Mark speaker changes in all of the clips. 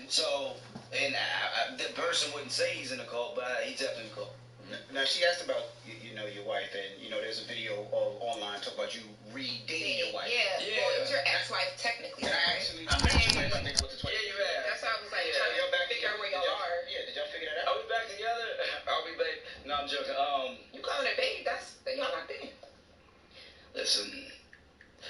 Speaker 1: So, and the person wouldn't say he's in a cult, but he's definitely in a cult.
Speaker 2: Now, she asked about, your wife, and, there's a video online talking about you re-dating your wife.
Speaker 3: Yeah. Well, it was your ex-wife, technically.
Speaker 2: And I actually, I think it was the 20.
Speaker 1: Yeah, you have.
Speaker 3: That's why I was like, trying to figure out where y'all are.
Speaker 2: Yeah, did y'all figure that out?
Speaker 1: Are we back together? Are we back? No, I'm joking.
Speaker 3: You calling it babe, y'all not dating.
Speaker 1: Listen,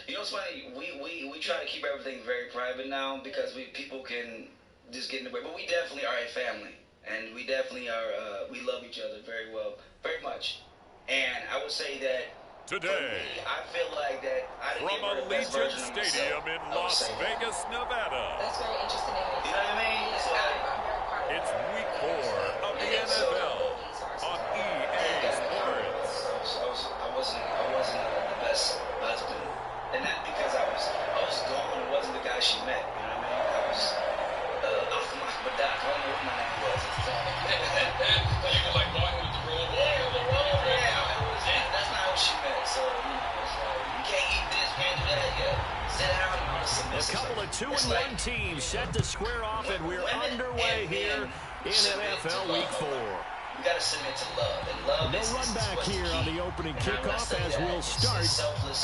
Speaker 1: what's funny? We try to keep everything very private now because people can just get in the way. But we definitely are a family, and we definitely are. We love each other very well, very much. And I would say that
Speaker 4: today,
Speaker 1: I feel like that I didn't
Speaker 4: from Allegiant Stadium in Las Vegas, Nevada.
Speaker 3: That's very interesting.
Speaker 1: You know what I mean?
Speaker 4: It's week 4 of the NFL on EA Sports.
Speaker 1: I wasn't the best husband, and not because I was gone. It wasn't the guy she met. You know what I mean? I was off my badak. I don't know what my name was at the time.
Speaker 5: You were like walking with the robe.
Speaker 1: That's not how she met. So it's like you can't eat this, can't do that. Yeah, sit down.
Speaker 6: A couple of 2-1 teams set to square off, and we're underway here in NFL Week 4.
Speaker 1: You got to submit to love, and love
Speaker 6: no run back here on the opening kickoff as we'll start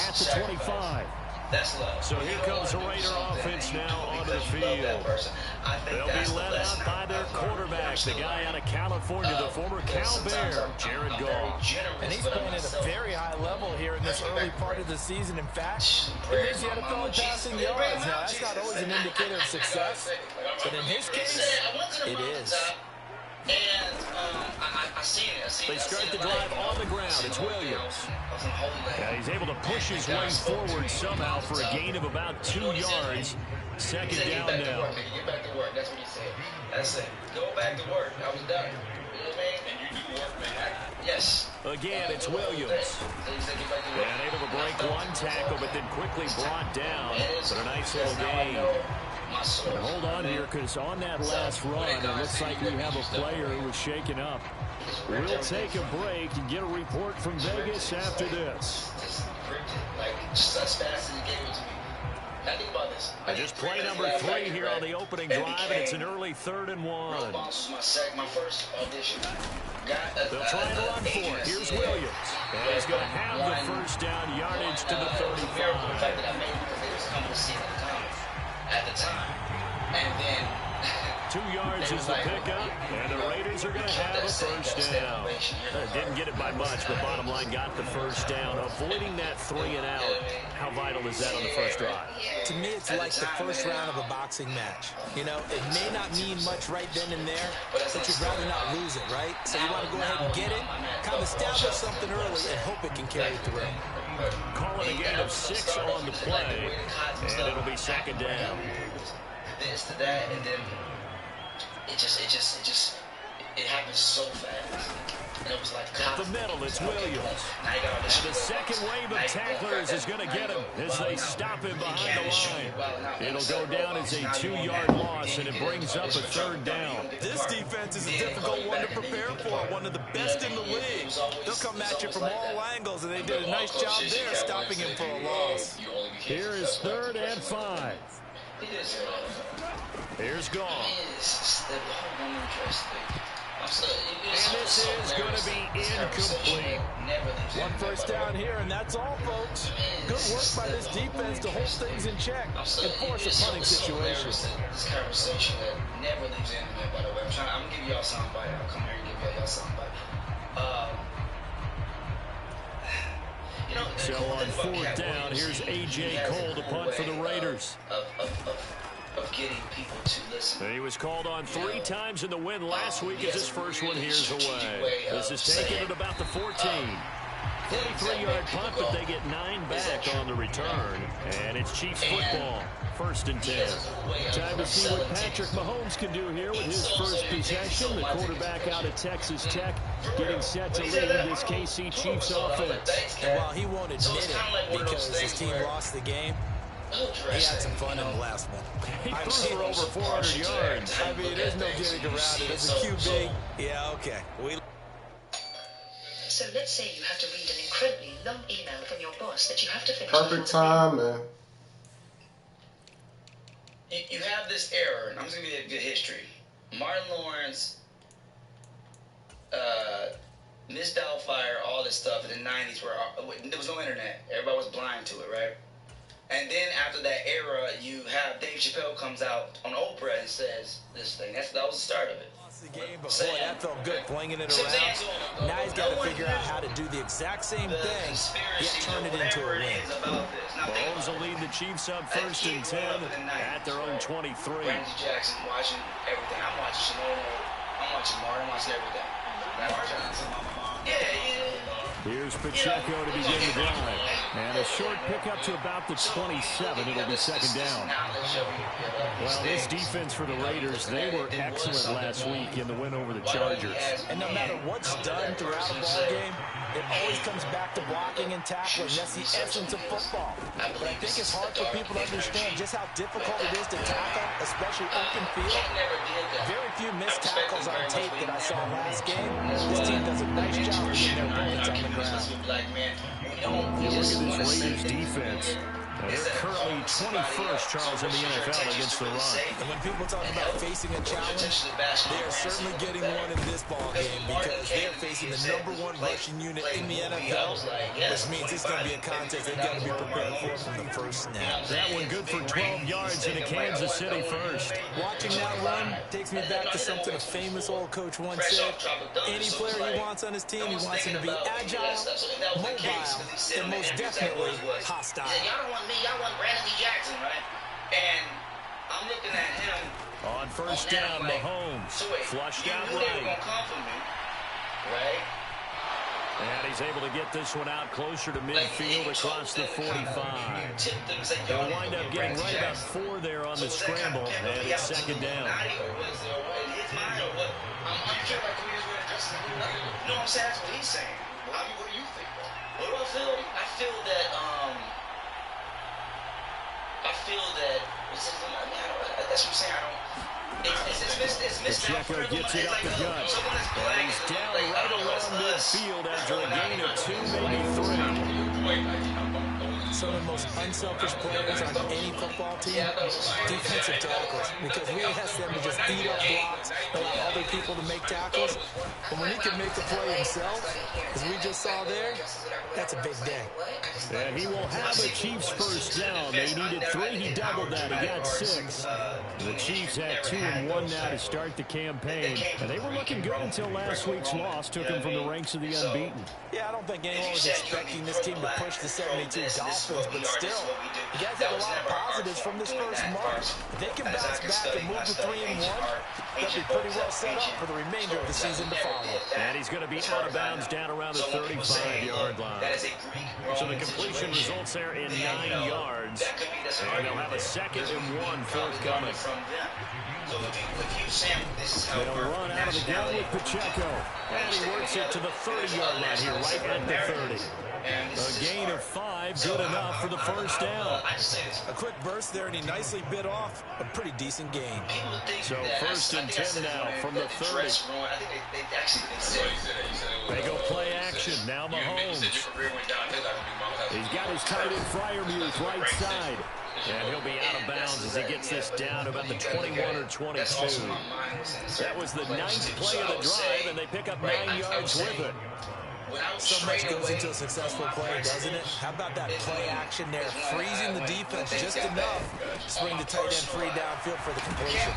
Speaker 6: at the 25.
Speaker 1: That's love.
Speaker 6: So here comes the Raider offense now onto the field. They'll be led out by their quarterback, the guy out of California, the former Cal Bear, Jared Goff.
Speaker 7: And he's playing at a very high level here in this early part of the season. In fact, it leads the NFL in passing yards. Now, that's not always an indicator of success, but in his case, it is.
Speaker 1: And I seen it.
Speaker 6: They start the drive on the ground. It's Williams. Yeah, he's able to push his way forward somehow for a gain of about 2 yards. Second down now.
Speaker 1: Get back to work. That's what he said. That's it. Go back to work. I was done. You know what I mean? And you do work, man. Yes.
Speaker 6: Again, it's Williams. And able to break one tackle, but then quickly brought down. But a nice little gain. And hold on here, because on that last run, it looks like we have a player who was shaken up. We'll take a break and get a report from Vegas after this.
Speaker 1: Just as fast as he gave it to me. Now think about this.
Speaker 6: Just play number 3 here on the opening drive, and it's an early 3rd and 1.
Speaker 1: My first audition.
Speaker 6: They'll try and run for it. Here's Williams. And he's going to have the first down yardage to the 35.
Speaker 1: At the time, and then
Speaker 6: 2 yards is the pickup, and the Raiders are going to have a first down. Didn't get it by much, but bottom line got the first down, avoiding that 3 and out. How vital is that on the first drive?
Speaker 7: To me, it's like the first round of a boxing match. It may not mean much right then and there, but you'd rather not lose it, right? So you want to go ahead and get it, kind of establish something early, and hope it can carry through.
Speaker 6: Calling a gain of 6 on the play, and it'll be second down.
Speaker 1: This to that, and then it happens so fast. And it was like
Speaker 6: at the middle, it's Williams. And the second wave of tacklers is going to get him as they stop him behind the line. It'll go down as a 2-yard loss, and it brings up a 3rd down.
Speaker 7: This defense is a difficult one to prepare for, one of the best in the league. They'll come at you from all angles, and they did a nice job there stopping him for a loss.
Speaker 6: Here is 3rd and 5. Here's Goff. And this is going to be incomplete.
Speaker 7: 1 first down here, and that's all, folks. Good work by this defense to hold things in check and force a punting situation.
Speaker 1: This conversation that never leaves in, by the way. I'm going to give y'all somebody. I'll come here and give y'all somebody.
Speaker 6: So on 4th down, here's A.J. Cole to punt for the Raiders.
Speaker 1: Of getting people to listen.
Speaker 6: He was called on 3 times in the win last week as his first one here's away. This is taken at about the 14. 43-yard punt, but they get 9 back on the return. And it's Chiefs football, 1st and 10. Time to see what Patrick Mahomes can do here with his first possession. The quarterback out of Texas Tech getting set to lead this KC Chiefs offense.
Speaker 7: And while he won't admit it because his team lost the game, he had some fun in the last one.
Speaker 6: He threw for over 400 yards.
Speaker 7: I mean, there's no getting around it. As a QB, yeah, okay.
Speaker 8: So let's say you have to read an incredibly long email from your boss that you have to finish.
Speaker 9: Perfect time, man.
Speaker 1: you have this error, and I'm just going to give you a history. Martin Lawrence, Miss Doubtfire, all this stuff in the 90s where there was no internet. Everybody was blind to it, right? And then after that era, you have Dave Chappelle comes out on Oprah and says this thing. That was the start of it.
Speaker 7: The game, but boy, that felt good, flinging it around. Now he's got to figure out how to do the exact same thing, yet turn it into a win.
Speaker 6: Mahomes will lead the Chiefs up 1st and 10 at their own 23.
Speaker 1: Randy Jackson watching everything. I'm watching Shinono. I'm watching Martin. I'm watching everything. Yeah.
Speaker 6: Here's Pacheco to begin the drive. And a short pickup to about the 27. It'll be 2nd down. Well, this defense for the Raiders, they were excellent last week in the win over the Chargers.
Speaker 7: And no matter what's done throughout a ball game, it always comes back to blocking and tackling. That's the essence of football. But I think it's hard for people to understand just how difficult it is to tackle, especially open field. Very few missed tackles on tape that I saw last game. This team does a nice job of getting their opponents on the ground.
Speaker 6: You look at this Raiders defense. They're currently 21st, Charles, in the NFL against the run.
Speaker 7: And when people talk about facing a challenge, they are certainly getting one in this ball game because they are facing the #1 rushing unit in the NFL, which means it's going to be a contest they've got to be prepared for from the first snap.
Speaker 6: That one good for 12 yards into Kansas City first.
Speaker 7: Watching that run takes me back to something a famous old coach once said. Any player he wants on his team, he wants him to be agile, mobile, and most definitely hostile.
Speaker 1: Y'all want Brandon Jackson, right? And I'm looking at him
Speaker 6: on 1st down. Mahomes flushed out right.
Speaker 1: They were gonna come for me, right?
Speaker 6: And he's able to get this one out closer to midfield across the 45. They'll wind up getting right about 4 there on the scramble, and it's 2nd down.
Speaker 1: I'm sure like the way he's wearing dresses. You know what I'm saying? That's what he's saying. What do you think, though? What do I feel? I feel that that's what I'm saying. It's missed.
Speaker 6: Pacheco gets it up the gut. And he's down right around midfield after a gain of 2, maybe 3.
Speaker 7: Some of the most unselfish players on any football team, defensive tackles, because we ask them to just eat up blocks, allow other people to make tackles. But when he can make the play himself, as we just saw there, that's a big day.
Speaker 6: And he will have a Chiefs 1st down. They needed 3. He doubled that. He got 6. The Chiefs had 2-1 now to start the campaign. And they were looking good until last week's loss took them from the ranks of the unbeaten.
Speaker 7: Yeah, I don't think anyone was expecting this team to push the 72 Dolphins, but still, you guys have a lot of positives from this first month. If they can bounce back and move to 3-1, they'll be pretty well set up for the remainder of the season to follow.
Speaker 6: And he's going to be out of bounds down around the 35-yard line. So the completion results there in 9 yards. And they'll have a 2nd and 1 forthcoming. They'll run out of the gun with Pacheco. And he works it to the 30-yard line here, right at the 30. A gain of 5, good enough for the 1st down.
Speaker 7: A quick burst there, and he nicely bit off a pretty decent gain.
Speaker 6: So 1st and 10 now from the 30. They go play action. Now Mahomes. He's got his tight end Freiermuth right side. And he'll be out of bounds as he gets this down about the 21 or 22. That was the 9th play of the drive, and they pick up 9 yards with it.
Speaker 7: So much goes into a successful play, doesn't it? How about that play action there, freezing the defense just enough to bring the tight end free downfield for the completion.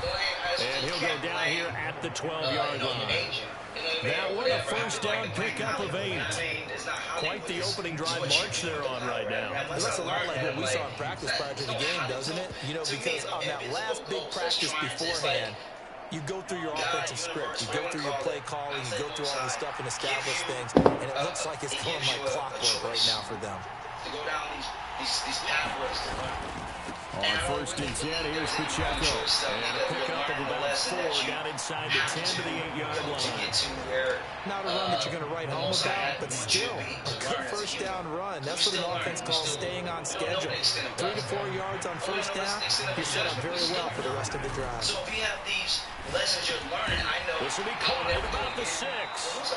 Speaker 6: And he'll go down here at the 12-yard line. That one a 1st down pickup of 8. Quite the opening drive march they're on right now.
Speaker 7: It looks a lot like what we saw in practice prior to the game, doesn't it? You know, because on that last big practice beforehand, you go through your offensive script, you go through your play calling, you go through all the stuff and establish things, and it looks like it's going like clockwork right now for them.
Speaker 1: To go down these pathways to run.
Speaker 6: On 1st and 10, here's Pacheco. And a pickup of about 4 down inside the 10 to the 8-yard line.
Speaker 7: Not a run that you're going to write home about, but still, a good 1st down run. That's what an offense calls staying on schedule. 3 to 4 yards on 1st down, you're set up very well for the rest of the drive.
Speaker 1: So if you have these lessons you're learning, I know.
Speaker 6: This will be caught at about the 6. So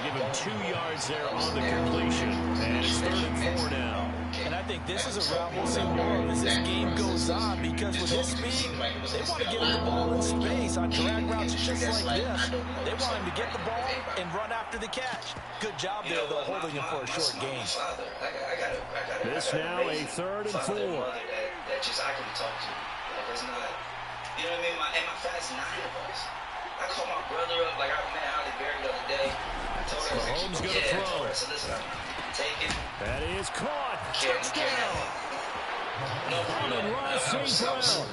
Speaker 6: give him 2 yards there on the completion. And it's 3rd and 4 now.
Speaker 7: And I think this is a route we'll see more of as this game goes on, because with his speed, they want to get him the ball in space on drag routes just like this. They want him to get the ball and run after the catch. Good job there, though, holding him for a short gain.
Speaker 6: This now a 3rd and 4.
Speaker 1: That just I can talk to. Like, it's not, you know what I mean? And my fast 9 of us. I called my brother up, like I met Holly Berry the other day. I told her,
Speaker 6: Mahomes going to throw.
Speaker 1: I said, listen, I'm taking.
Speaker 6: That is caught. Touchdown. Amon-Ra St. Brown.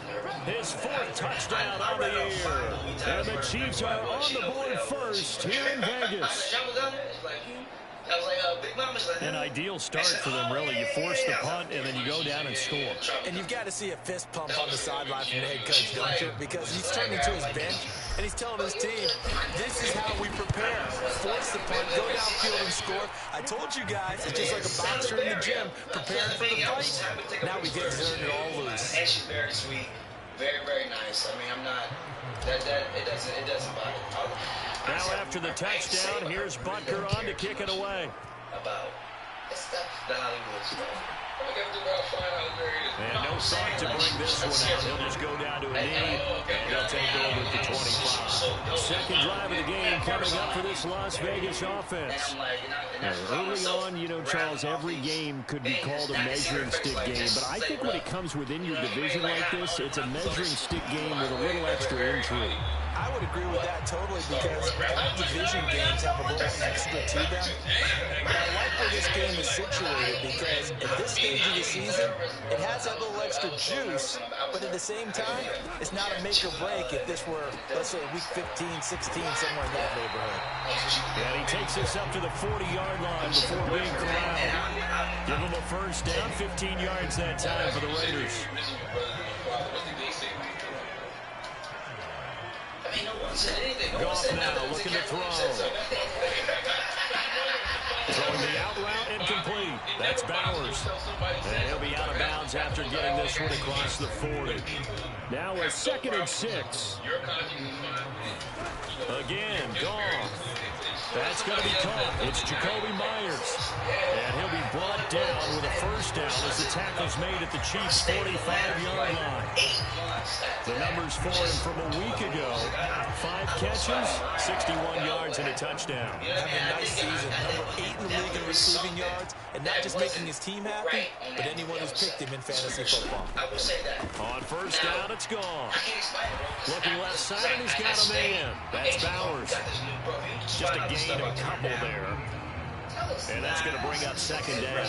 Speaker 6: His 4th touchdown on the year. And the Chiefs are on the board first here in Vegas. An ideal start for them, really. You force the punt, and then you go down and score.
Speaker 7: And you've got to see a fist pump on the sideline from the head coach, don't you? Because he's turning to his bench, and he's telling his team, this is how we prepare. Force the punt, go downfield and score. I told you guys, it's just like a boxer in the gym, preparing for the fight. Now we get it all loose.
Speaker 1: And she's very sweet, very, very nice. I mean, I'm not, it doesn't bother me.
Speaker 6: Now after the touchdown, here's Butker on to kick it away.
Speaker 1: About the Hollywood stuff.
Speaker 6: And no thought to bring this one out. He'll just go down to a knee, and he'll take over at the 25. Second drive of the game coming up for this Las Vegas offense. Now, early on, you know, Charles, every game could be called a measuring stick game, but I think when it comes within your division like this, it's a measuring stick game with a little extra intrigue.
Speaker 7: I would agree with that totally, because all division games have a little extra to them. But I like where this game is situated, because at this stage of the season, it has that little extra juice, but at the same time, it's not a make or break if this were, let's say, week 15, 16, somewhere in that neighborhood.
Speaker 6: And he takes us up to the 40-yard line before being corralled. Give him a first down, 15 yards that time for the Raiders. Goff now looking to throw. Throwing the out route, incomplete. That's Bowers. And he'll be out of bounds after getting this one across the 40. Now a 2nd and 6. Again, Goff. That's going to be caught. It's Jacoby Myers. And he'll be brought down with a first down as the tackle's made at the Chiefs' 45-yard line. The numbers for him from a week ago: 5 catches, 61 yards, and a touchdown.
Speaker 7: Having a nice season. Number 8 in the league in receiving yards, and not just making his team happy, but anyone who's picked him in fantasy football.
Speaker 6: On first down, it's gone. Looking left side, and he's got a man. That's Bowers. Just a gain of a couple there. And that's going to bring up 2nd down.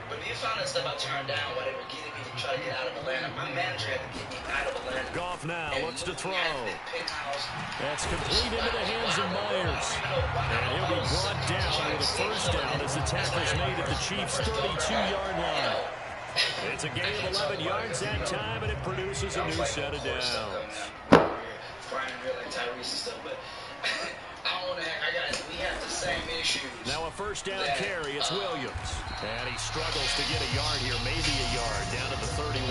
Speaker 1: But if you found that stuff I turned down, whatever, getting me to try to get out of Atlanta, my manager had to get me out of Atlanta.
Speaker 6: Goff now looks to throw. That's complete into the hands of Myers. And he'll be brought down with a first down as the tackle's made at the Chiefs' 32-yard line. It's a gain of 11 yards that time, and it produces a new set of downs.
Speaker 1: Brian real like Tyrese and stuff, but I don't want to. We have the same issues.
Speaker 6: Now a first down carry. It's Williams, and he struggles to get a yard here, maybe a yard, down to the 31.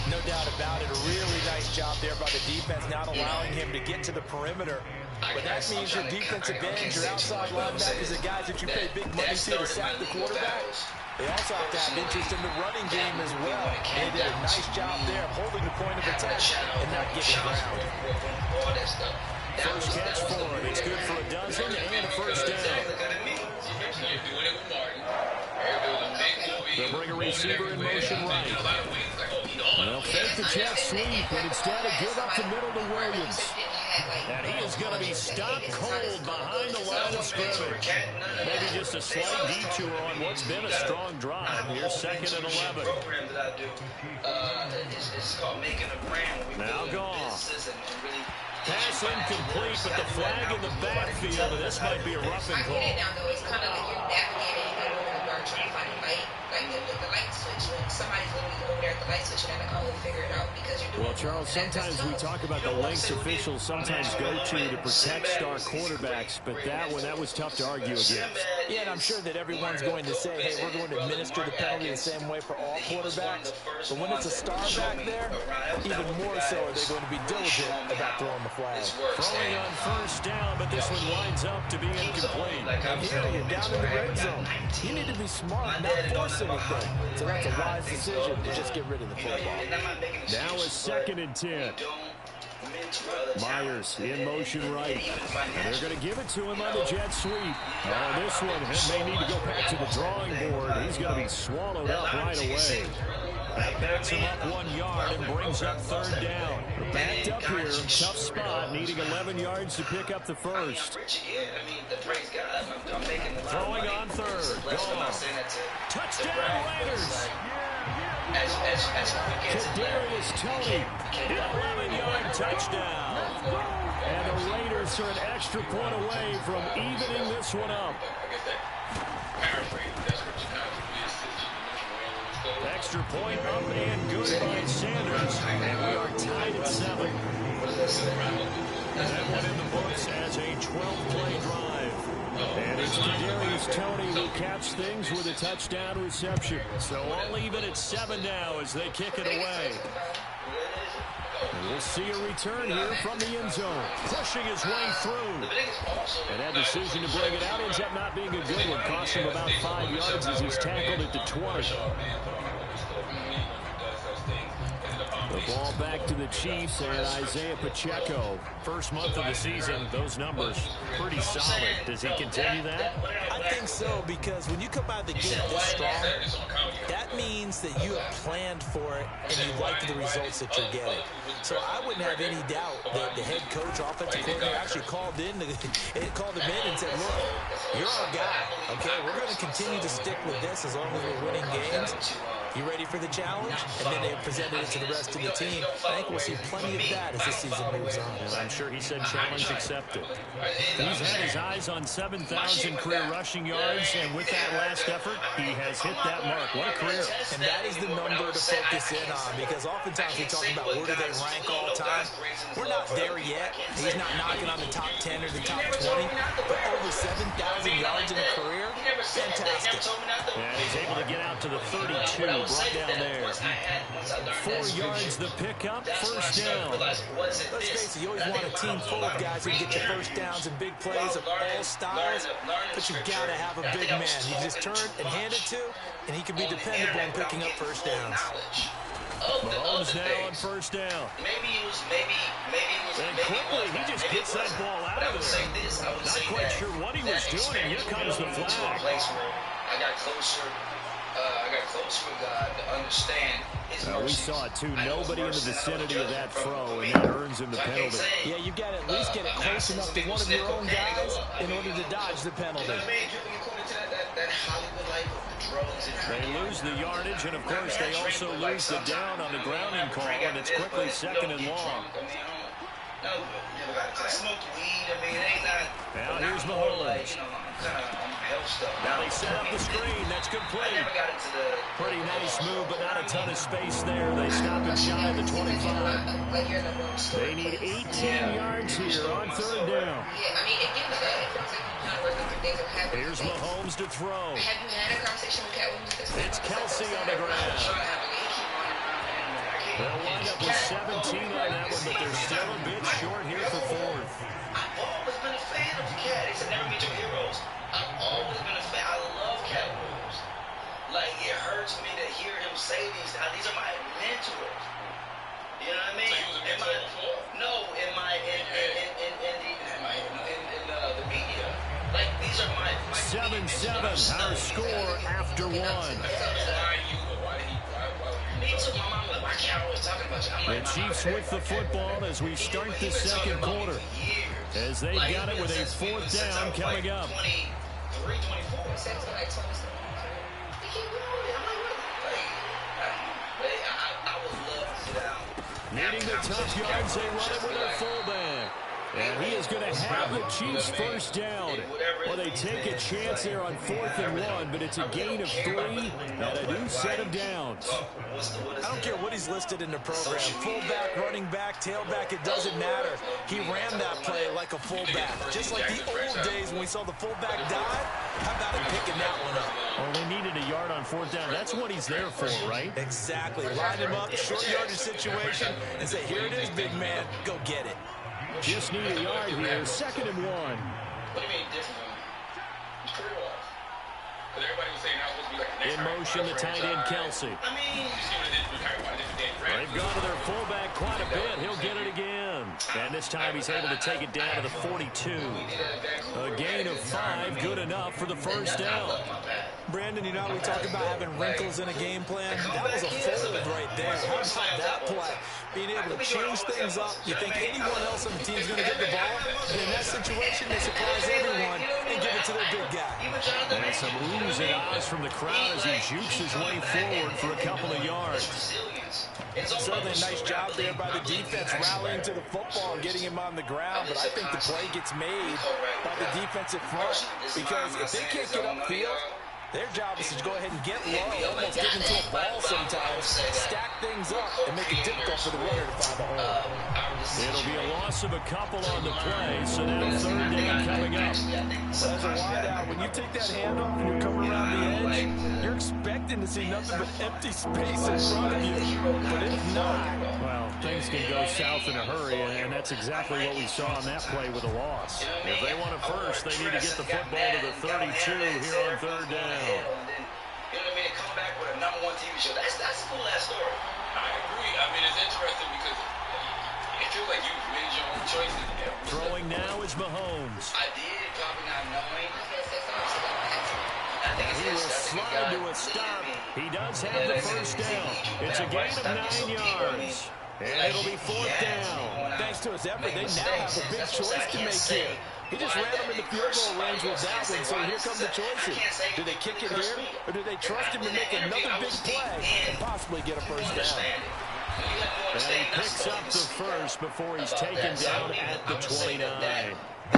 Speaker 7: No doubt about it. A really nice job there by the defense, not allowing him to get to the perimeter. But that means your defensive ends, your outside linebackers, the guys that you pay big money to sack the quarterback. They also have to have interest in the running game as well. And they did a nice job there of holding the point of attack and not getting ground.
Speaker 6: First catch for him. It's good for a dozen and a first down. They'll bring a receiver in motion right. They'll fake the jet sweep, but instead of give up the middle to Williams. And he is going to be stopped cold behind the line of scrimmage. Maybe just a slight detour on what's been a strong drive. Here's 2nd and 11. Now Goff. Pass incomplete, but the flag in the backfield, and this might be a roughing call.
Speaker 3: It's kind of like you're navigating, you're trying to find a light, like the light switch when somebody's literally over there at the light switch and they're like, oh, we'll figure it out because you're doing
Speaker 6: Well, Charles, sometimes we talk about the lengths officials sometimes go to protect star quarterbacks, but that one, that was tough to argue against.
Speaker 7: Yeah, and I'm sure that everyone's going to say, hey, we're going to administer the penalty the same way for all quarterbacks. But when it's a star back there, even more so are they going to be diligent about throwing the flag.
Speaker 6: Throwing on first down, but this one winds up to be incomplete.
Speaker 7: And here you're down in the red zone. You need to be smart, not force anything. So that's a wise decision to just get rid of the football.
Speaker 6: Now a 2nd and 10. Myers in motion right. And they're going to give it to him on the jet sweep. Oh, this one may need to go back to the drawing board. He's going to be swallowed up right away. That backs him up 1 yard and brings up 3rd down. Backed up here, tough spot, needing 11 yards to pick up the first. Throwing on 3rd. Gone. Touchdown, Raiders. Kadarius Toney, an 11-yard touchdown. And the Raiders are an extra point away from evening this one up. Extra point up and good by Sanders. And we are tied at 7. That one in the books as a 12-play drive. And it's Kadarius Toney who caps things with a touchdown reception. So all even at 7 now as they kick it away. And we'll see a return here from the end zone. Pushing his way through. And that decision to bring it out ends up not being a good one. Cost him about 5 yards as he's tackled at the 20. The ball back to the Chiefs and Isaiah Pacheco. First month of the season, those numbers pretty solid. Does he continue that?
Speaker 7: I think so, because when you come out of the gate this strong, that means that you have planned for it and you like the results that you're getting. So I wouldn't have any doubt that the head coach, offensive coordinator, actually called him in and said, look, you're our guy, okay? We're going to continue to stick with this as long as we're winning games. You ready for the challenge? And then they presented it to the rest of the team. I think we'll see plenty of that as the season moves on.
Speaker 6: And I'm sure he said challenge accepted. He's had his eyes on 7,000 career rushing yards, and with that last effort, he has hit that mark. What a career.
Speaker 7: And that is the number to focus in on, because oftentimes we talk about where do they rank all time. We're not there yet. He's not knocking on the top 10 or the top 20, but over 7,000 yards in a career, fantastic.
Speaker 6: And he's able to get out to the 32. Brought down there. 4 yards the pickup, first down.
Speaker 7: Let's face it, you always want a team full of guys who can get you first downs and big plays of all styles, but you've got to have a big man you just turn and hand it to, and he can be dependable in picking up first downs.
Speaker 6: Mahomes now on first down. And quickly, he just gets that ball out of there. Not quite sure what he was doing, and here comes the flag.
Speaker 1: I got closer with God to understand his mercy.
Speaker 6: We saw it too. Nobody in the vicinity of that throw, and that earns him the penalty.
Speaker 7: Yeah, you've got to at least get it close enough to one of your own guys in order to dodge the penalty.
Speaker 6: They lose the yardage, and of course they also lose the down on the grounding call, and it's quickly 2nd and long. Now here's Mahomes. Now they set up the screen. That's complete. Pretty nice move, but not a ton of space there. They stop it shy of the 25. They need 18 yards here on 3rd down. Here's Mahomes to throw. It's Kelsey on the ground. They'll wind up with 17 on that one, but they're still a bit short here for 4th.
Speaker 1: I've always been a fan of Cat. He said, never meet your heroes. I've always been a fan. I love Cat Williams. Like, it hurts me to hear him say these. These are my mentors. You know what I mean?
Speaker 5: So he was a mentor before?
Speaker 1: No, in the media. Like, these are my
Speaker 6: 7-7, our score after 1. The Chiefs with the football as we start the 2nd quarter. As they've got it with a 4th down coming up. Needing the tough yards, they run it with their fullback. And he is going to have the Chiefs first down. Well, they take a chance there on 4th and 1, but it's a gain of 3 and a new set of downs.
Speaker 7: I don't care what he's listed in the program. Fullback, running back, tailback, it doesn't matter. He ran that play like a fullback. Just like the old days when we saw the fullback dive. How about him picking that one up?
Speaker 6: Well, they needed a yard on 4th down. That's what he's there for, right?
Speaker 7: Exactly. Line him up, short yardage situation, and say, here it is, big man. Go get it.
Speaker 6: Just need a yard here. 2nd and 1.
Speaker 5: What do you mean different? He's pretty off. Because everybody was saying that was supposed to be like the next
Speaker 6: In motion, the tight end, Kelsey.
Speaker 5: I mean, you see what it is.
Speaker 6: They've gone to their fullback quite a bit. He'll get it again. And this time he's able to take it down to the 42. A gain of 5, good enough for the first down.
Speaker 7: Brandon, you know how we talk about having wrinkles in a game plan? That was a fold right there. How about that play? Being able to change things up. You think anyone else on the team is going to get the ball? But in that situation, they surprise everyone and give it to their big guy.
Speaker 6: And some oohs and ahs from the crowd as he jukes his way forward for a couple of yards.
Speaker 7: Certainly a nice job there by the defense rallying to the football and getting him on the ground, but I think the play gets made by the defensive front because if they can't get upfield, their job is to go ahead and get low, almost get into a ball sometimes, stack things up, and make it difficult for the runner to find the hole.
Speaker 6: It'll be a loss of a couple on the play, so now 3rd down coming up.
Speaker 7: As a wideout, when you take that handoff and you're coming around the edge, you're expecting to see nothing but empty space in front of you. But if not,
Speaker 6: well, things can go south in a hurry, and that's exactly what we saw on that play with a loss. If they want a first, they need to get the football to the 32 here on 3rd down.
Speaker 1: You know what I mean? Come back with a #1 TV show. That's a cool-ass story.
Speaker 5: I agree. I mean, it's interesting because it feels like you've made your own choices.
Speaker 6: Throwing now is Mahomes.
Speaker 1: I did, probably not knowing.
Speaker 6: He will slide to a stop. He does have the first down. It's a gain of 9 yards. And it'll be 4th down.
Speaker 7: Thanks to his effort, they now have a big choice to make here. He just ran them in the field goal range with that one, so here come the choices. Do they kick it here, or do they trust him to make another big play and possibly get a first down?
Speaker 6: And he picks up the first before he's taken down at the 29.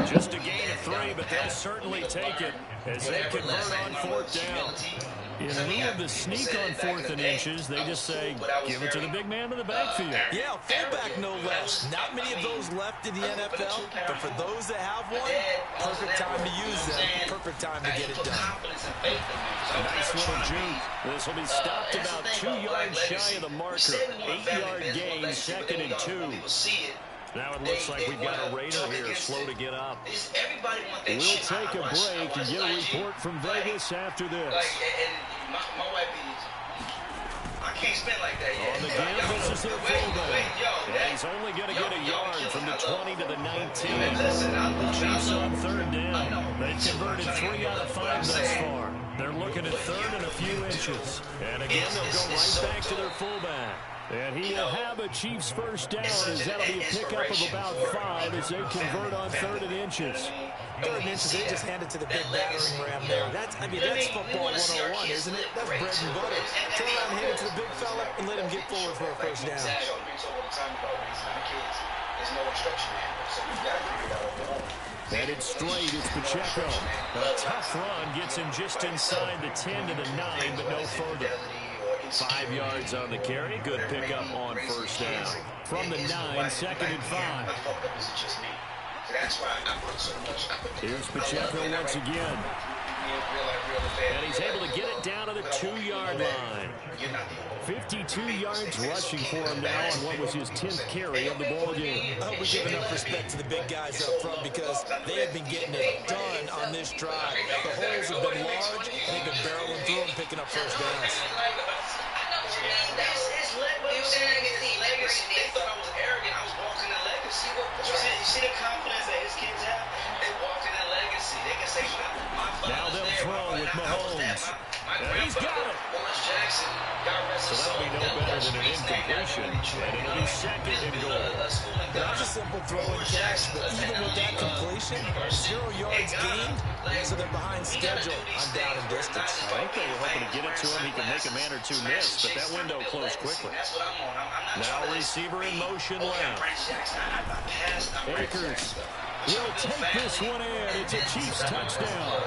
Speaker 6: Just a gain of 3, but they'll certainly take it as they convert on 4th down. In lieu of the sneak on 4th and inches, they just say, give it to the big man in the backfield.
Speaker 7: Yeah, fullback no less. Not many of those left in the NFL, but for those that have one, perfect time to use them, perfect time to get it done.
Speaker 6: Nice little juke. This will be stopped about 2 yards shy of the marker. 8-yard gain, 2nd and 2. Now it looks like we've got a Raider here, slow to get up. We'll take a break and get a report from Vegas after this.
Speaker 1: My wife I can't spend like that yet.
Speaker 6: On the game, this is their fullback. And he's only going to get a yard from the 20 to the 19. The Chiefs on 3rd down. They've converted 3 out of 5 thus far. They're looking at 3rd and a few inches. And again, they'll go right back to their fullback. And he will have a Chiefs first down as that'll be a pickup of about 5 as they convert on 3rd and inches.
Speaker 7: 3rd and inches, they just hand it to the big battering ram there. That's football 101, isn't it? That's bread and butter. Turn around and hand it to the big fella and let him get forward for a first down.
Speaker 6: Headed straight, it's Pacheco. A tough run gets him just inside the 10 to the 9, but no further. 5 yards on the carry. Good pickup on first down. From the 9, 2nd and 5. Here's Pacheco once again. And he's able to get it down to the 2-yard line. 52 yards rushing for him now on what was his 10th carry of the ball game.
Speaker 7: I hope we give enough respect to the big guys up front because they have been getting it done on this drive. The holes have been large, and they've been barreling through them, picking up first downs.
Speaker 1: They thought I was arrogant. I was walking in legacy. You see the confidence that his kids have? They walking in legacy. They can say, my
Speaker 6: now they'll throw with Mahomes. And he's got it. So that'll be no better than an incompletion, and it'll be second and goal.
Speaker 7: That was a simple throw and catch, but even with that completion, 0 yards gained, so they're behind schedule on down and distance.
Speaker 6: I think they were hoping to get it to him. He could make a man or two miss, but that window closed quickly. Now receiver in motion left. Akers will take this one in. It's a Chiefs touchdown.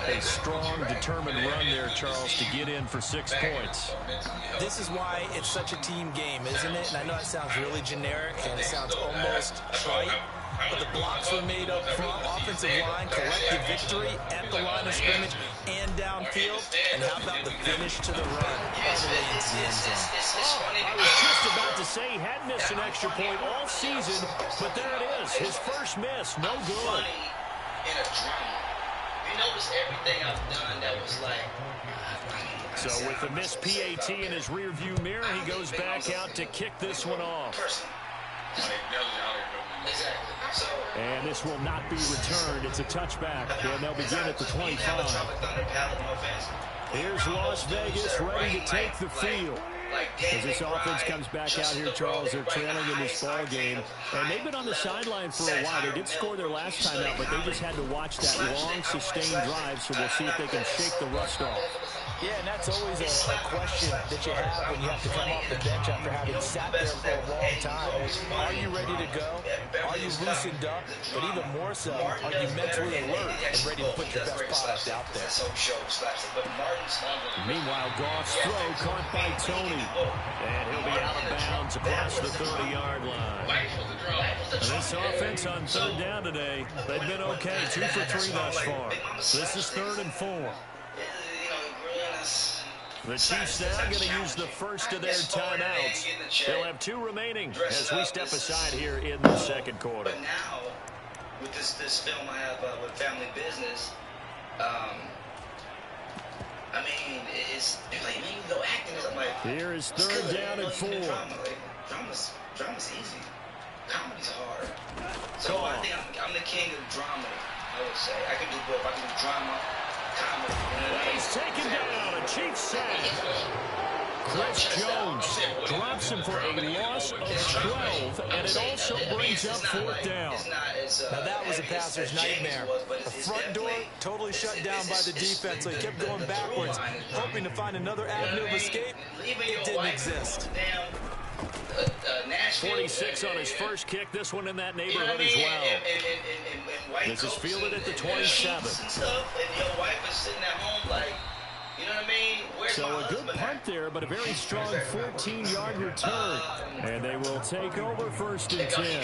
Speaker 6: A strong, determined run there, Charles, to get in for 6 points.
Speaker 7: This is why it's such a team game, isn't it? And I know it sounds really generic and it sounds almost trite, but the blocks were made up front, offensive line, collective victory at the line of scrimmage and downfield. And how about the finish to the run all the way into the end zone?
Speaker 6: I was just about to say he had missed an extra point all season, but there it is. His first miss, no good.
Speaker 1: Notice everything I've done that was like.
Speaker 6: So with the missed PAT in his rearview mirror, he goes back out to kick this one off. And this will not be returned. It's a touchback, and they'll begin at the 25. Here's Las Vegas ready to take the field. As this offense comes back out here, Charles, they're trailing in this ball game. And they've been on the sideline for a while. They did score their last time out, but they just had to watch that long, sustained drive, so we'll see if they can shake the rust off.
Speaker 7: Yeah, and that's always a question that you have when you have to come off the bench after having sat there for a long time. Are you ready to go? Are you loosened up? But even more so, are you mentally alert and ready to put your best product out there?
Speaker 6: Meanwhile, Goff's throw caught by Tony. And he'll be out of bounds across the 30-yard line. And this offense on third down today, they've been okay. 2 for 3 thus far. This is 3rd and 4. The Chiefs now going to use the first of their timeouts. They'll have 2 remaining as we step aside here in the second quarter.
Speaker 1: But now, with this film I have with Family Business, I mean, it's like, man, you go acting. I'm like,
Speaker 6: here is 3rd down and 4.
Speaker 1: Drama's easy. Comedy's hard. So I think I'm the king of drama, I would say. I can do both. I can do drama, comedy.
Speaker 6: He's taken down, a Chiefs sack. Chris Jones drops him for a loss of 12, and it also brings up 4th down.
Speaker 7: Now that was a passer's nightmare. The front door totally shut down by the defense, so he kept going backwards, hoping to find another avenue of escape. It didn't exist.
Speaker 6: 46 on his first kick. This one in that neighborhood as well. This is fielded at the 27.
Speaker 1: You know what I mean?
Speaker 6: So a good punt there, but a very strong 14-yard return. And they will take over 1st and 10.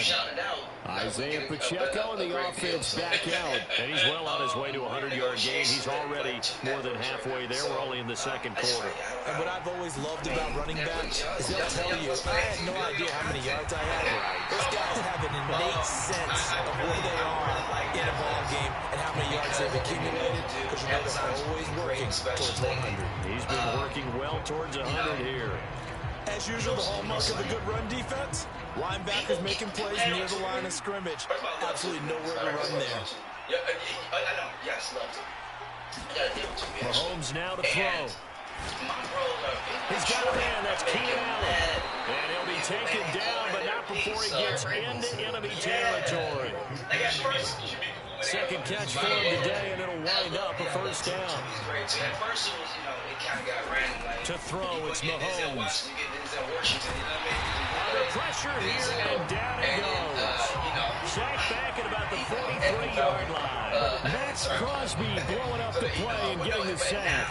Speaker 6: Isaiah Pacheco and the offense back out. And he's well on his way to a 100-yard gain. He's already more than halfway there. We're only in the second quarter.
Speaker 7: And what I've always loved about running backs is they'll tell you, I had no idea how many yards I had. Those guys have an innate sense of where they are in a ball game and how many yards they've accumulated, because you know they're always working towards 100.
Speaker 6: He's been working well towards 100 here.
Speaker 7: As usual, the hallmark of a good run defense, linebackers making plays near the line of scrimmage. Absolutely nowhere to run there.
Speaker 6: Mahomes now to throw. He's got a man. That's Keenan Allen. And he'll be taken down, but not before he gets into enemy territory. Second catch for him today, and it'll wind up a 1st down. To throw, it's Mahomes. Under pressure here, and down he goes. Sacked back at about the 43-yard line. Max Crosby blowing up the play and getting the sack.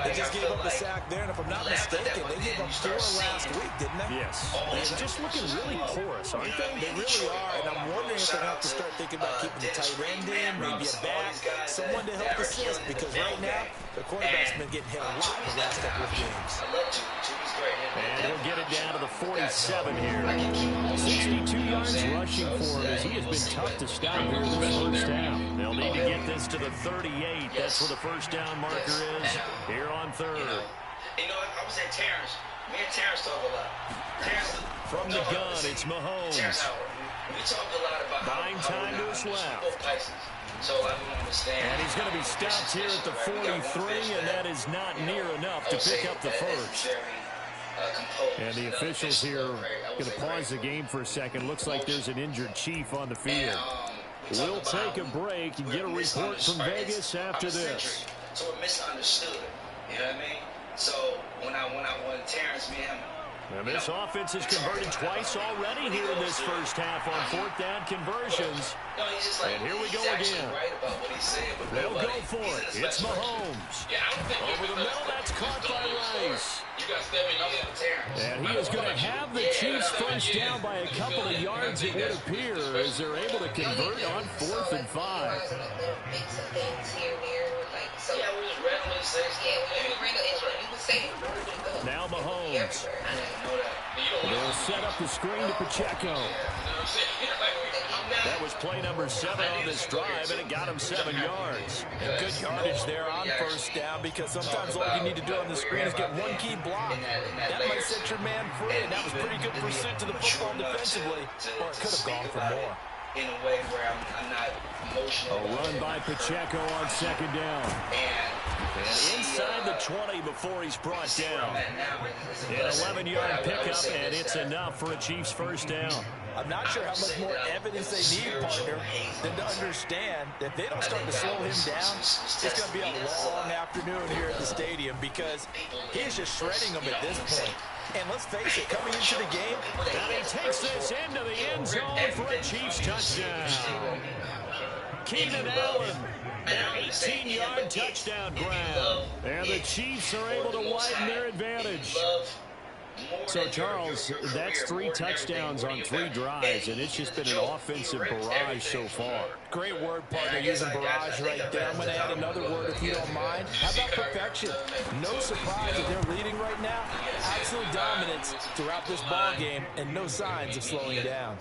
Speaker 7: They just gave up a sack there, and if I'm not mistaken, they gave up 4 last week, didn't they?
Speaker 6: Yes. They're just looking really porous, aren't they?
Speaker 7: They really are, and I'm wondering if they're going to have to start thinking about keeping the tight end in, maybe a back, someone to help assist, because right now, the quarterback's been getting hit a lot the last couple of games.
Speaker 6: And he'll get it down to the 47 here. 62 yards rushing for him, as he has been tough to stop here this first half. They'll need to get this to the 38. That's where the 1st down marker is here on 3rd.
Speaker 1: You know, I was at Terrence. Me and Terrence talk a lot.
Speaker 6: From the gun, it's Mahomes.
Speaker 1: We talk a lot about
Speaker 6: buying time to his left.
Speaker 1: Both Pisces. So I don't understand.
Speaker 6: And he's going to be stopped here at the 43, and that is not near enough to pick up the first. And the officials here going to pause the game for a second. Looks like there's an injured Chief on the field. We'll take a break and get a report from Vegas after this.
Speaker 1: So we're misunderstood. You know what I mean? So when Terrence, me and him.
Speaker 6: And this offense has converted twice already here in this first half on fourth down conversions. And here we go again. They'll go for it. It's Mahomes. Over the middle, that's caught by Rice. And he is going to have the Chiefs first down by a couple of yards, it would appear, as they're able to convert on 4th and 5. Now Mahomes. They'll set up the screen to Pacheco. That was play number 7 on this drive, and it got him 7 yards.
Speaker 7: And good yardage there on first down, because sometimes all you need to do on the screen is get one key block. That might set your man free, and that was pretty good pursuit to the football defensively, or it could have gone for more.
Speaker 1: In a way where I'm not emotional.
Speaker 6: A run by Pacheco on second down. And inside the 20 before he's brought down. An 11-yard pickup, and it's enough for a Chiefs first down.
Speaker 7: I'm not sure how much more evidence they need, partner, than to understand that if they don't start to slow him down, it's going to be a long afternoon here at the stadium, because he's just shredding them at this point. And let's face it, coming into the game,
Speaker 6: and he takes this into the end zone for a Chiefs touchdown. Keenan Allen, an 18-yard touchdown grab. And the Chiefs are able to widen their advantage. So, Charles, that's 3 touchdowns on 3 drives, and it's just been an offensive barrage so far.
Speaker 7: Great word, partner, using barrage right there. I'm going to add another word if you don't mind. How about perfection? No surprise that they're leading right now. Absolute dominance throughout this ball game, and no signs of slowing down.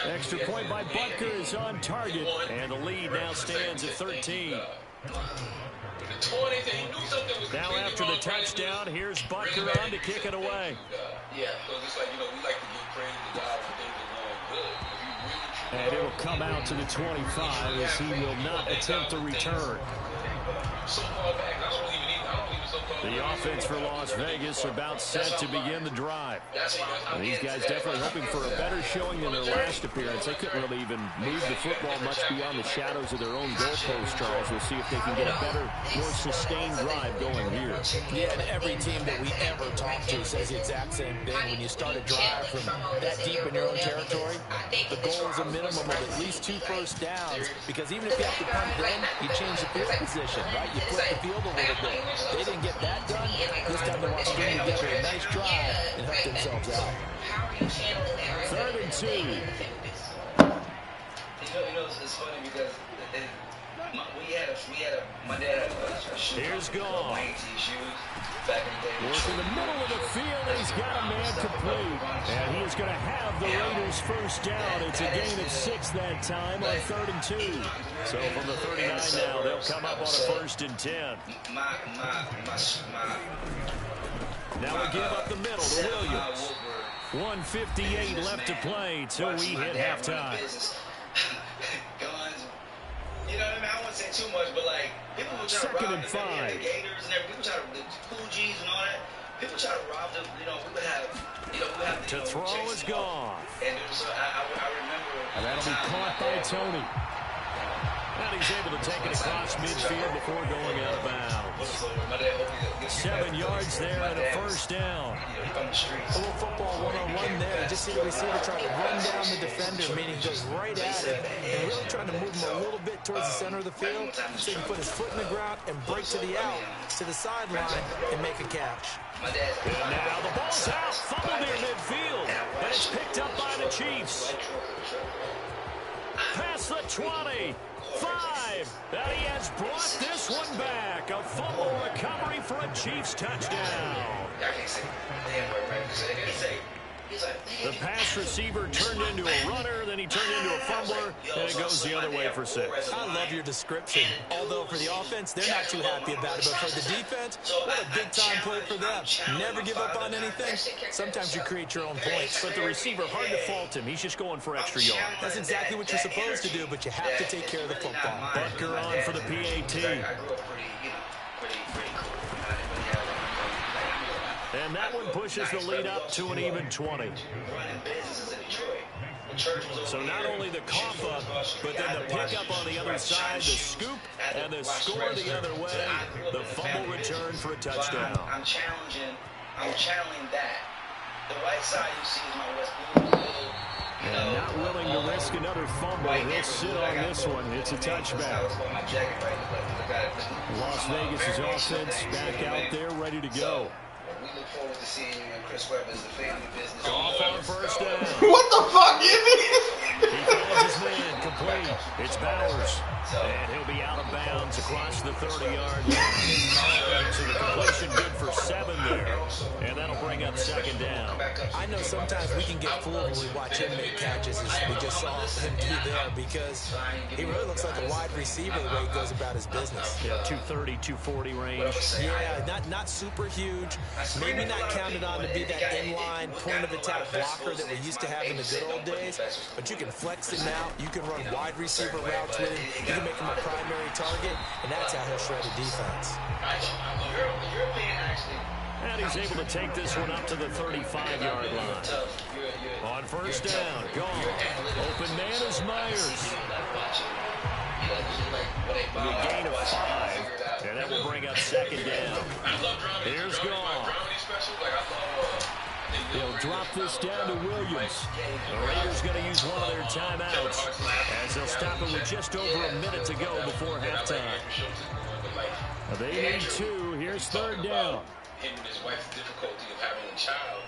Speaker 6: Extra point by Butker is on target, and the lead now stands at 13. Now after the touchdown, here's Butker on to kick it away.
Speaker 5: Yeah, so it's like, we like to give praise to God when things are going good.
Speaker 6: And it'll come out to the 25 as he will not attempt to return.
Speaker 5: So far back, I don't believe it either. I don't believe it's so far back.
Speaker 6: The offense for Las Vegas about set to begin the drive. And these guys definitely hoping for a better showing than their last appearance. They couldn't really even move the football much beyond the shadows of their own goalpost, Charles. We'll see if they can get a better, more sustained drive going here.
Speaker 7: Yeah, and every team that we ever talk to says the exact same thing. When you start a drive from that deep in your own territory, the goal is a minimum of at least 2 first downs, because even if you have to punt then, you change the field position, right? You flip the field a little bit. They didn't get that done. This time they want to string together a nice drive and help themselves out.
Speaker 6: 3rd and 2.
Speaker 1: It's funny because my dad had a shoe.
Speaker 6: Here's Gone.
Speaker 1: Back in the day.
Speaker 6: Working the middle of the field, he's got a man complete. And he is going to have the Raiders first down. It's a gain of 6 that time on 3rd and 2. So from the 39 now, they'll come up on a 1st and 10. Now we give up the middle to Williams. 1:58 left to play till we hit halftime.
Speaker 1: You know what I mean? I wouldn't say too much, but like people will try to rob
Speaker 6: and 5.
Speaker 1: The Gators and everything. People try to the Fugees and all that. People try to rob them. We would have. We would have
Speaker 6: to throw is gone.
Speaker 1: And so I remember.
Speaker 6: And that'll be caught by Tony. And he's able to take it across midfield before going out of bounds. 7 yards there and a first down.
Speaker 7: A little football one-on-one there. Just see the receiver trying to run down the defender, meaning goes right at it, and really trying to move him a little bit towards the center of the field so he can put his foot in the ground and break to the out, to the sideline, and make a catch.
Speaker 6: And now the ball's out, fumbled near midfield, but it's picked up by the Chiefs. Past the 20. 5. And he has brought this one back. A fumble recovery for a Chiefs touchdown. The pass receiver turned into a runner then he turned into a fumbler, and it goes the other way for 6.
Speaker 7: I love your description. Although for the offense, they're not too happy about it. But for the defense, what a big-time play for them. Never give up on anything. Sometimes you create your own points.
Speaker 6: But the receiver, hard to fault him. He's just going for extra yards.
Speaker 7: That's exactly what you're supposed to do, but you have to take care of the football.
Speaker 6: Butker on for the PAT. And that one pushes the lead up to an even 20. So not only the cough up, but then the pickup on the other side, the scoop, and the score the other way. The fumble return for a touchdown.
Speaker 1: I'm channeling that. The right side you see is my West Blue.
Speaker 6: And not willing to risk another fumble. He'll sit on this one. It's a touchback. Las Vegas' offense back out there ready to go.
Speaker 1: We look forward to seeing you and Chris Webber as the family business.
Speaker 6: Off on first down.
Speaker 9: What the fuck is
Speaker 6: He finds his man complete. It's Bowers. And he'll be out of bounds across the 30-yard line. So the completion good for 7 there. And that'll bring up second down.
Speaker 7: I know sometimes we can get fooled when we watch him make catches, as we just saw him do there, because he really looks like a wide receiver the way he goes about his business.
Speaker 6: Yeah, 230, 240 range.
Speaker 7: Yeah, not super huge. Maybe not counted on to be that inline point-of-attack blocker that we used to have in the good old days, but you can flex him out. You can run wide receiver routes with him. You can make him a primary target, and that's how he'll shred a defense.
Speaker 6: And he's able to take this one up to the 35-yard line. On first down, gone. Open man is Myers. A gain of 5, and that will bring up second down. Here's Gone. They'll drop this down to Williams. The Raiders going to use one of their timeouts as they'll stop it with just over a minute to go before halftime. They need 2. Here's third down.
Speaker 5: Him and his wife's difficulty of having a child.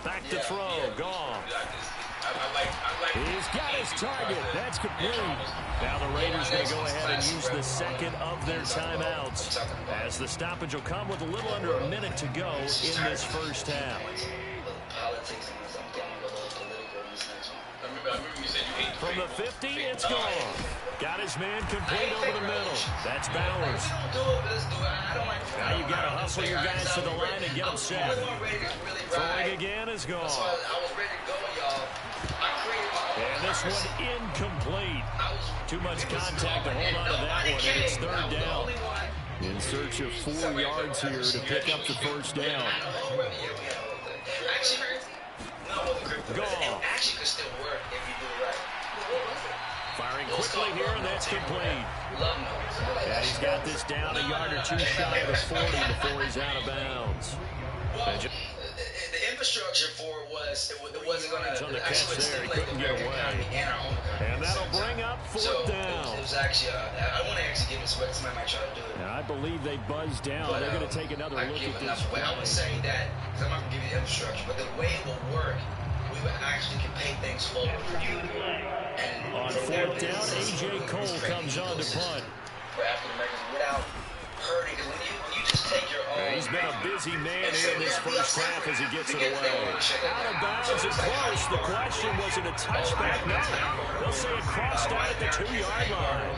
Speaker 6: Back to throw. Gone. He's got his target. That's complete. Now the Raiders going to go ahead and use the second of their timeouts, as the stoppage will come with a little under a minute to go in this first half. From the 50, it's Gone. Got his man complete over the middle. That's Bowers. Now you've got to hustle your guys to the line and get them set. Throwing again is Gone. And this one incomplete. Too much contact to hold on to that one, and it's third down. In search of 4 yards here to pick up the first down. Gone. Firing quickly here, and that's complete. And he's got this down a yard or 2 shy of the 40 before he's out of bounds.
Speaker 1: The infrastructure for it wasn't going to.
Speaker 6: On the catch there, he couldn't get away. And that'll bring up fourth down.
Speaker 1: It was actually, I want to actually give it to somebody might try to do it.
Speaker 6: And I believe they buzzed down. They're going to take another look at this.
Speaker 1: I would say that, because I'm not going to give you the infrastructure, but the way it will work, we would actually can pay things forward for you. And
Speaker 6: on fourth down, A.J. Cole comes on to punt.
Speaker 1: For African Americans without hurting, because when you just take your own.
Speaker 6: He's been a busy man here in this first half as he gets it away. Out of bounds and close. The question, was it a touchback? No. They'll say it crossed out at the 2-yard line.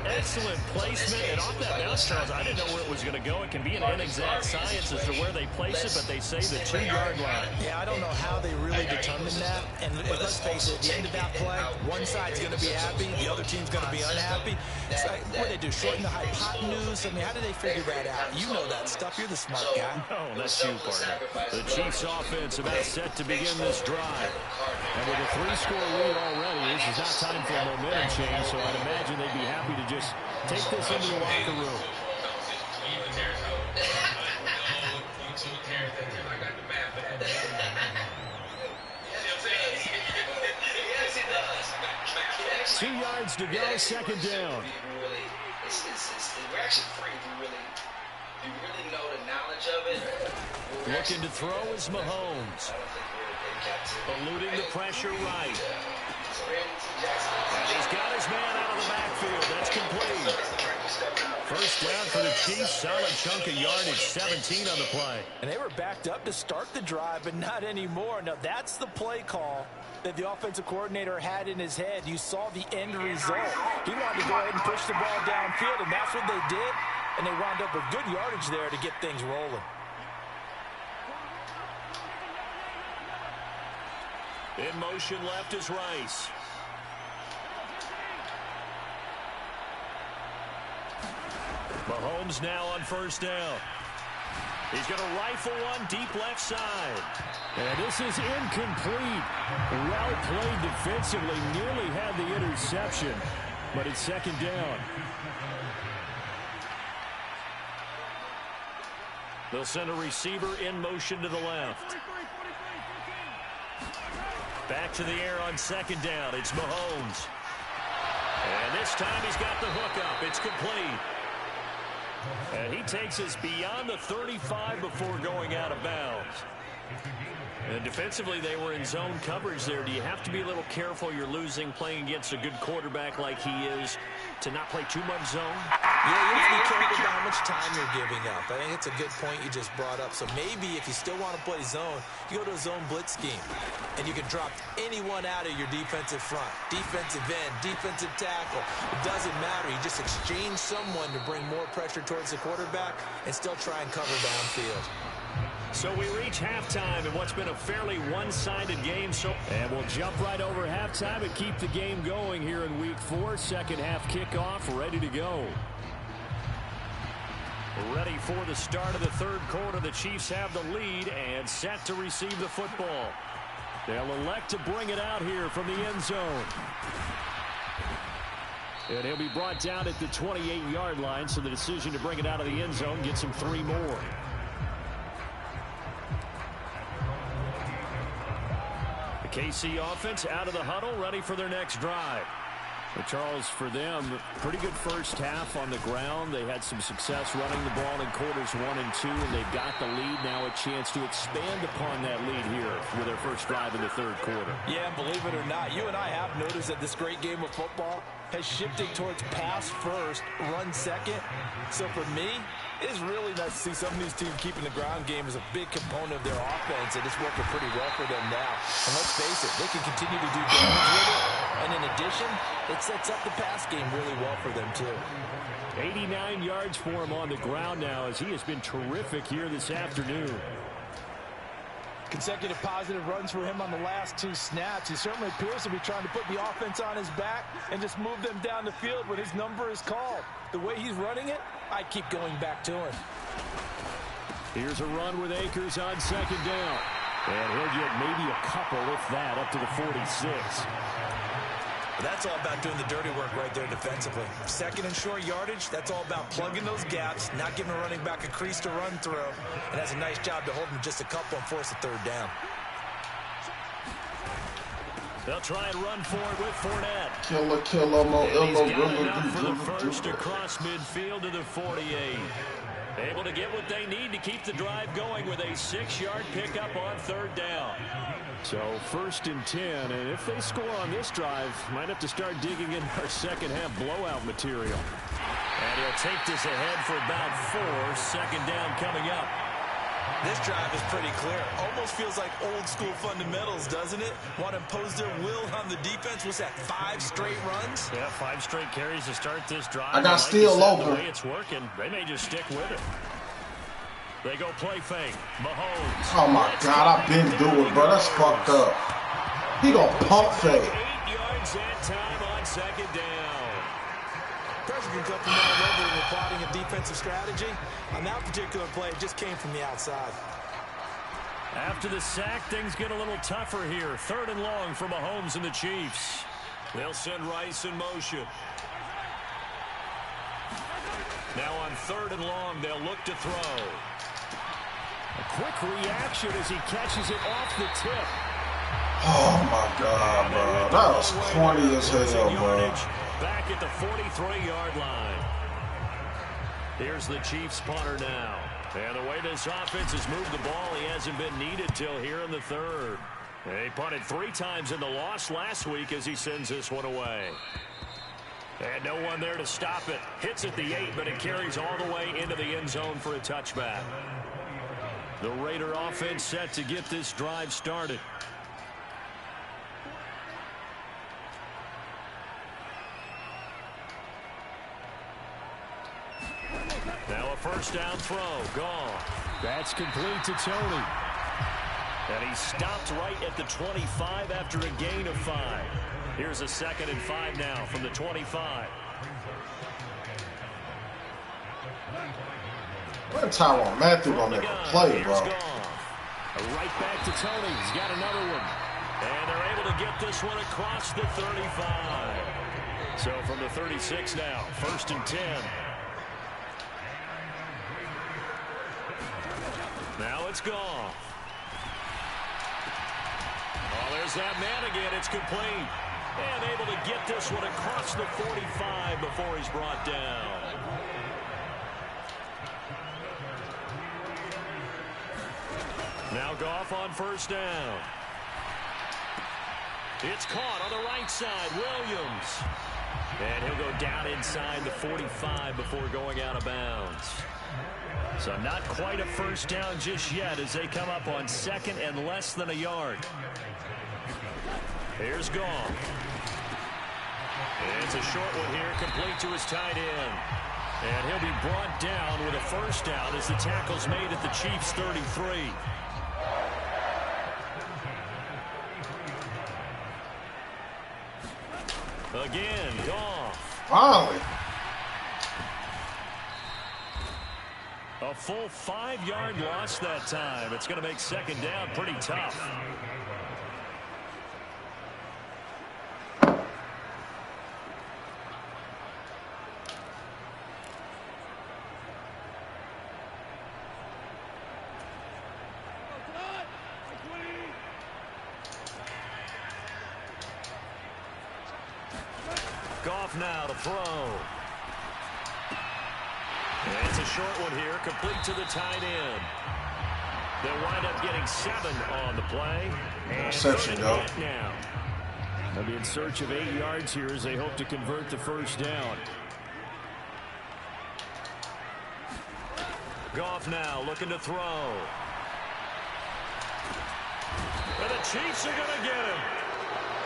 Speaker 6: Excellent placement. And off that bounce, Charles, I didn't know where it was going to go. It can be an inexact science as to where they place it, but they say the 2-yard line.
Speaker 7: Yeah, I don't know how they really determined that. And let's face it, at the end of that play, one side's going to be happy, the other team's going to be unhappy. It's like, what do they do, shorten the hypotenuse? I mean, how do they figure that out? You know that stuff. You're the smart guy.
Speaker 6: Oh, that's you, partner. The Chiefs offense about set to begin this drive. And with a 3-score lead already, this is not time for a momentum change, so I'd imagine they'd be happy to just take this into the locker room. Two yards to go, second down.
Speaker 1: We're actually free if you really know the knowledge of it.
Speaker 6: Looking to throw is Mahomes. Eluding the pressure right. And he's got his man out of the backfield. That's complete. First down for the Chiefs. Solid chunk of yardage, 17 on the play.
Speaker 7: And they were backed up to start the drive, but not anymore. Now, that's the play call that the offensive coordinator had in his head. You saw the end result. He wanted to go ahead and push the ball downfield, and that's what they did. And they wound up with good yardage there to get things rolling.
Speaker 6: In motion left is Rice. Mahomes now on first down. He's going to rifle one deep left side.
Speaker 9: And this is incomplete. Well played defensively. Nearly had the interception, but it's second down.
Speaker 6: They'll send a receiver in motion to the left. Back to the air on second down. It's Mahomes. And this time he's got the hook up. It's complete. And he takes us beyond the 35 before going out of bounds. And defensively, they were in zone coverage there. Do you have to be a little careful? You're losing playing against a good quarterback like he is to not play too much zone?
Speaker 7: Yeah, you have to be careful about how much time you're giving up. I think it's a good point you just brought up. So maybe if you still want to play zone, you go to a zone blitz scheme. And you can drop anyone out of your defensive front. Defensive end, defensive tackle. It doesn't matter. You just exchange someone to bring more pressure towards the quarterback and still try and cover downfield.
Speaker 6: So we reach halftime in what's been a fairly one-sided game.
Speaker 9: And we'll jump right over halftime and keep the game going here in Week 4. Second half kickoff, ready to go.
Speaker 6: Ready for the start of the third quarter. The Chiefs have the lead and set to receive the football.
Speaker 9: They'll elect to bring it out here from the end zone. And he'll be brought down at the 28-yard line, so the decision to bring it out of the end zone gets him 3 more. The KC offense out of the huddle, ready for their next drive. But Charles, for them, pretty good first half on the ground. They had some success running the ball in quarters 1 and 2, and they've got the lead. Now a chance to expand upon that lead here with their first drive in the third quarter.
Speaker 7: Yeah, believe it or not, you and I have noticed that this great game of football has shifted towards pass first, run second. So for me, it's really nice to see some of these teams keeping the ground game as a big component of their offense, and it's working pretty well for them now. And let's face it, they can continue to do damage with it. And in addition, it sets up the pass game really well for them, too.
Speaker 9: 89 yards for him on the ground now, as he has been terrific here this afternoon.
Speaker 7: Consecutive positive runs for him on the last 2 snaps. He certainly appears to be trying to put the offense on his back and just move them down the field when his number is called. The way he's running it, I keep going back to him.
Speaker 9: Here's a run with Akers on second down. And he'll get maybe a couple, if that, up to the 46.
Speaker 7: That's all about doing the dirty work right there defensively. Second and short yardage, that's all about plugging those gaps, not giving a running back a crease to run through, and has a nice job to hold him just a couple and force a third down.
Speaker 6: They'll try and run for it with Fournette.
Speaker 10: Killer, Mo,
Speaker 6: He's got enough for the first across midfield to the 48. Able to get what they need to keep the drive going with a 6-yard pickup on third down.
Speaker 9: So 1st and 10, and if they score on this drive, might have to start digging in our second half blowout material.
Speaker 6: And he'll take this ahead for about 4. Second down coming up.
Speaker 7: This drive is pretty clear. Almost feels like old school fundamentals, doesn't it? Want to impose their will on the defense. What's that, 5 straight runs?
Speaker 6: Yeah, 5 straight carries to start this drive.
Speaker 10: I got Steele over.
Speaker 6: The way it's working, they may just stick with it. They go play fake. Mahomes.
Speaker 10: Oh my God, I've been doing it, bro. That's fucked up. He gonna pump fake.
Speaker 6: 8 yards that time on second down.
Speaker 7: Pressure can come from all over when we're plotting a defensive strategy. On that particular play, it just came from the outside.
Speaker 6: After the sack, things get a little tougher here. 3rd and long for Mahomes and the Chiefs. They'll send Rice in motion. Now on 3rd and long, they'll look to throw.
Speaker 9: A quick reaction as he catches it off the tip.
Speaker 10: Oh my God, bro. That was corny as hell, bro.
Speaker 6: Back at the 43-yard line. Here's the Chiefs punter now. And the way this offense has moved the ball, he hasn't been needed till here in the 3rd. He punted 3 times in the loss last week as he sends this one away. And no one there to stop it. Hits at the 8, but it carries all the way into the end zone for a touchback. The Raider offense set to get this drive started. Now a first down throw. Gone.
Speaker 9: That's complete to Tony.
Speaker 6: And he stopped right at the 25 after a gain of 5. Here's a 2nd and 5 now from the 25.
Speaker 10: What Tyrann Mathieu gonna make a play, bro?
Speaker 6: Right back to Tony. He's got another one. And they're able to get this one across the 35. So from the 36 now, 1st and 10. Now it's gone. Oh, there's that man again. It's complete. And able to get this one across the 45 before he's brought down. Now Goff on first down. It's caught on the right side. Williams. And he'll go down inside the 45 before going out of bounds. So not quite a first down just yet as they come up on 2nd and less than a yard. Here's Goff. It's a short one here, complete to his tight end. And he'll be brought down with a first down as the tackle's made at the Chiefs' 33. Again, Goff.
Speaker 10: Finally.
Speaker 6: A full 5-yard loss that time. It's going to make 2nd down pretty tough. Goff now to throw. And it's a short one here, complete to the tight end. They'll wind up getting 7 on the play.
Speaker 10: Interception, though.
Speaker 6: Now.
Speaker 9: They'll be in search of 8 yards here as they hope to convert the first down.
Speaker 6: Goff now looking to throw. And the Chiefs are going to get him.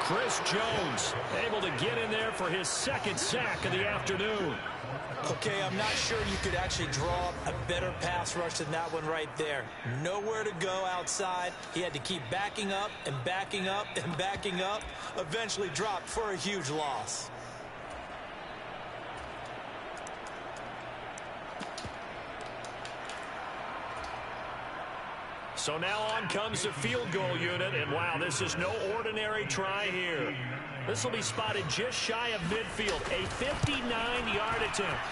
Speaker 6: Chris Jones able to get in there for his 2nd sack of the afternoon.
Speaker 7: Okay, I'm not sure you could actually draw up a better pass rush than that one right there. Nowhere to go outside. He had to keep backing up and backing up and backing up. Eventually dropped for a huge loss.
Speaker 6: So now on comes the field goal unit, and wow, this is no ordinary try here. This will be spotted just shy of midfield, a 59-yard attempt.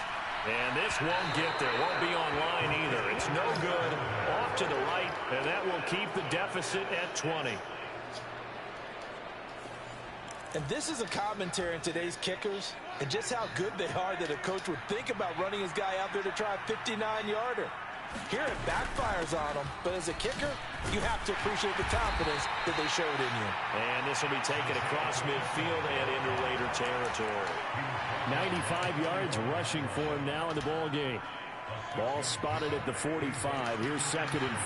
Speaker 6: And this won't get there, won't be on line either. It's no good, off to the right, and that will keep the deficit at 20.
Speaker 7: And this is a commentary on today's kickers and just how good they are that a coach would think about running his guy out there to try a 59-yarder. Here it backfires on them, but as a kicker, you have to appreciate the confidence that they showed in you.
Speaker 6: And this will be taken across midfield and into Raider territory.
Speaker 9: 95 yards rushing for him now in the ball game. Ball spotted at the 45. Here's 2nd and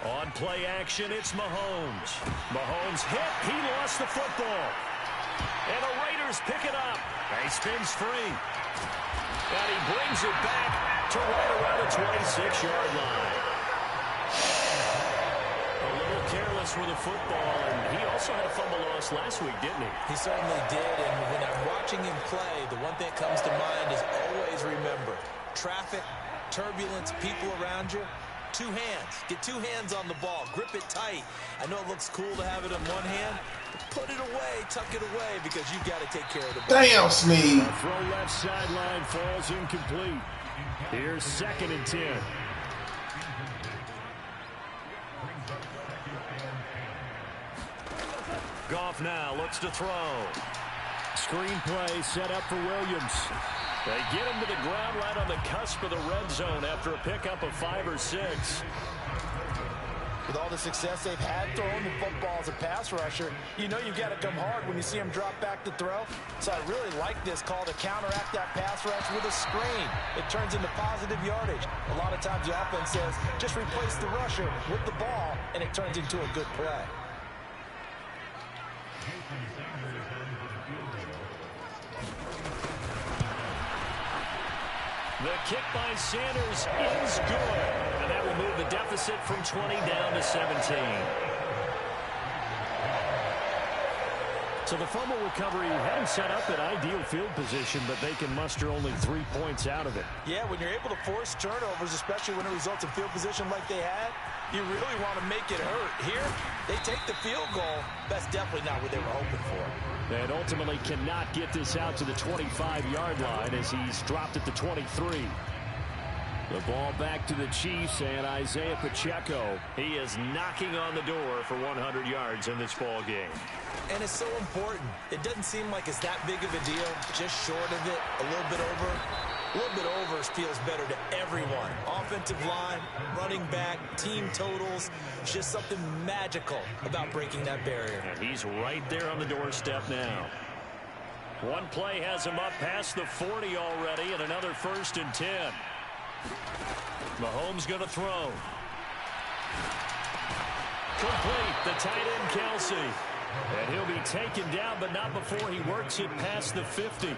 Speaker 9: 4.
Speaker 6: On play action, it's Mahomes. Mahomes hit. He lost the football. And the Raiders pick it up. He spins free. And he brings it back to right around the 26-yard line. A little careless with the football, and he also had a fumble loss last week, didn't he?
Speaker 7: He certainly did, and when I'm watching him play, the one thing that comes to mind is always remember, traffic, turbulence, people around you, 2 hands. Get 2 hands on the ball. Grip it tight. I know it looks cool to have it in one hand, but put it away, tuck it away, because you've got to take care of the ball.
Speaker 10: Damn, Sneed.
Speaker 9: Throw left sideline falls incomplete. Here's 2nd and 10.
Speaker 6: Goff now looks to throw.
Speaker 9: Screen play set up for Williams.
Speaker 6: They get him to the ground right on the cusp of the red zone after a pickup of 5 or 6.
Speaker 7: With all the success they've had throwing the football as a pass rusher, you know you've got to come hard when you see him drop back to throw. So I really like this call to counteract that pass rush with a screen. It turns into positive yardage. A lot of times the offense says, just replace the rusher with the ball, and it turns into a good play.
Speaker 6: The kick by Sanders is good. And that will move the deficit from 20 down to 17. So the fumble recovery had him set up at ideal field position, but they can muster only 3 points out of it.
Speaker 7: Yeah, when you're able to force turnovers, especially when it results in field position like they had, you really want to make it hurt. Here, they take the field goal. That's definitely not what they were hoping for.
Speaker 6: And ultimately cannot get this out to the 25-yard line as he's dropped at the 23. The ball back to the Chiefs and Isaiah Pacheco. He is knocking on the door for 100 yards in this ball game.
Speaker 7: And it's so important. It doesn't seem like it's that big of a deal. Just short of it, a little bit over. A little bit over feels better to everyone. Offensive line, running back, team totals. Just something magical about breaking that barrier.
Speaker 6: And he's right there on the doorstep now. One play has him up past the 40 already, and another 1st and 10. Mahomes going to throw. Complete. The tight end, Kelsey. And he'll be taken down, but not before he works it past the 50.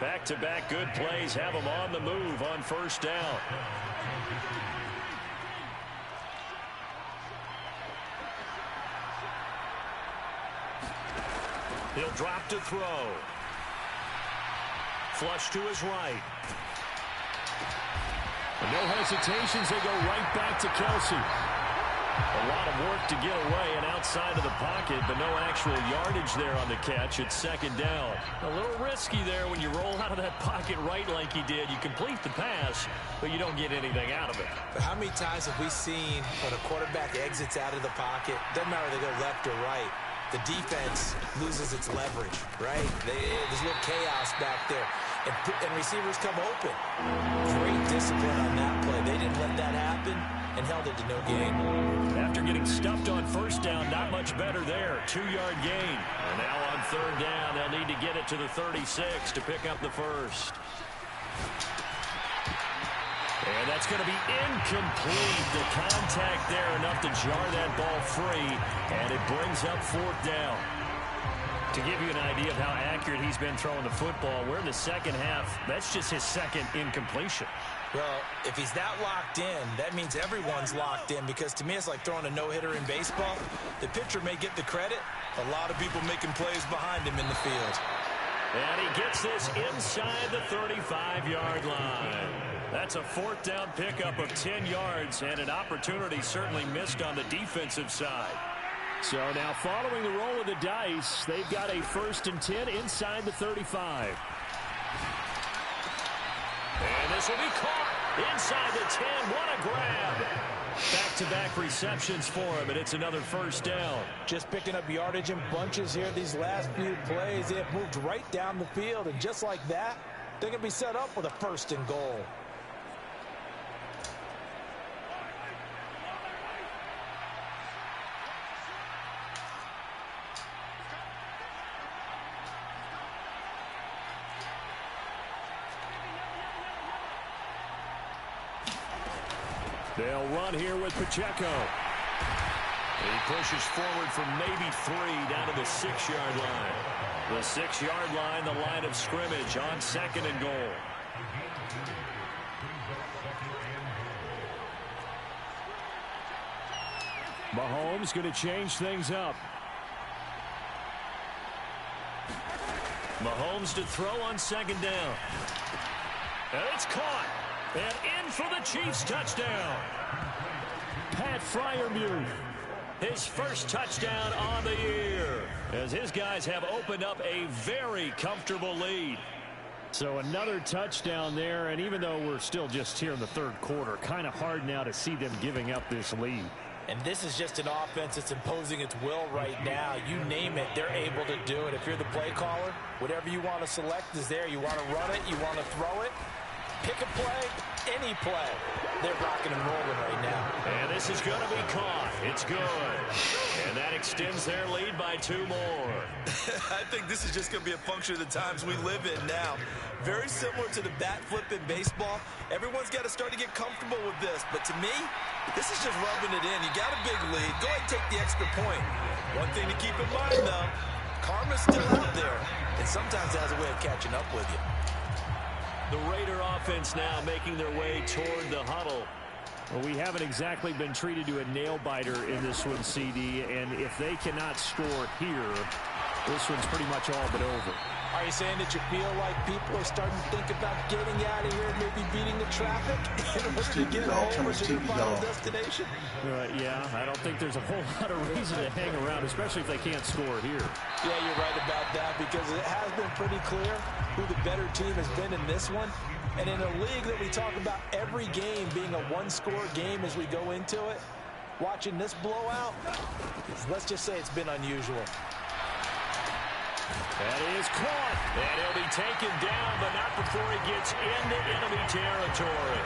Speaker 6: Back-to-back good plays have him on the move on 1st down. He'll drop to throw. Flush to his right. And no hesitations. They go right back to Kelsey. A lot of work to get away and outside of the pocket, but no actual yardage there on the catch. It's 2nd down. A little risky there when you roll out of that pocket right like he did. You complete the pass, but you don't get anything out of it.
Speaker 7: But how many times have we seen when a quarterback exits out of the pocket, doesn't matter if they go left or right, the defense loses its leverage, right? There's a little chaos back there, and receivers come open. Great discipline on that play. They didn't let that happen and held it to no gain.
Speaker 6: After getting stuffed on 1st down, not much better there. 2-yard gain. And now on 3rd down, they'll need to get it to the 36 to pick up the 1st. And that's going to be incomplete. The contact there enough to jar that ball free, and it brings up 4th down. To give you an idea of how accurate he's been throwing the football, we're in the 2nd half. That's just his 2nd incompletion.
Speaker 7: Well, if he's that locked in, that means everyone's locked in, because to me it's like throwing a no-hitter in baseball. The pitcher may get the credit, a lot of people making plays behind him in the field.
Speaker 6: And he gets this inside the 35-yard line. That's a 4th down pickup of 10 yards and an opportunity certainly missed on the defensive side. So now following the roll of the dice, they've got a 1st and 10 inside the 35. And this will be caught inside the 10. What a grab. Back-to-back receptions for him, and it's another 1st down.
Speaker 7: Just picking up yardage in bunches here. These last few plays, they have moved right down the field, and just like that, they're going to be set up with a 1st and goal.
Speaker 6: They'll run here with Pacheco. He pushes forward for maybe 3 down to the 6-yard line. The 6-yard line, the line of scrimmage on 2nd and goal. Mahomes going to change things up. Mahomes to throw on 2nd down. And it's caught. And in for the Chiefs touchdown. Pat Freiermuth, his 1st touchdown on the year, as his guys have opened up a very comfortable lead. So another touchdown there, and even though we're still just here in the 3rd quarter, kind of hard now to see them giving up this lead.
Speaker 7: And this is just an offense that's imposing its will right now. You name it, they're able to do it. If you're the play caller, whatever you want to select is there. You want to run it, you want to throw it, pick a play, any play. They're rocking and rolling right now.
Speaker 6: And this is going to be caught. It's good. And that extends their lead by 2 more.
Speaker 7: I think this is just going to be a function of the times we live in now. Very similar to the bat flip in baseball. Everyone's got to start to get comfortable with this. But to me, this is just rubbing it in. You got a big lead. Go ahead and take the extra point. One thing to keep in mind, though, karma's still out there. And sometimes it has a way of catching up with you.
Speaker 6: The Raider offense now making their way toward the huddle.
Speaker 9: Well, we haven't exactly been treated to a nail-biter in this one, CD, and if they cannot score here, this one's pretty much all but over.
Speaker 7: Are you saying that you feel like people are starting to think about getting out of here and maybe beating the traffic in order to get home or to your final destination?
Speaker 9: Yeah, I don't think there's a whole lot of reason to hang around, especially if they can't score here.
Speaker 7: Yeah, you're right about that because it has been pretty clear who the better team has been in this one. And in a league that we talk about every game being a one-score game as we go into it, watching this blowout, let's just say it's been unusual.
Speaker 6: That is caught, and he'll be taken down, but not before he gets into enemy territory.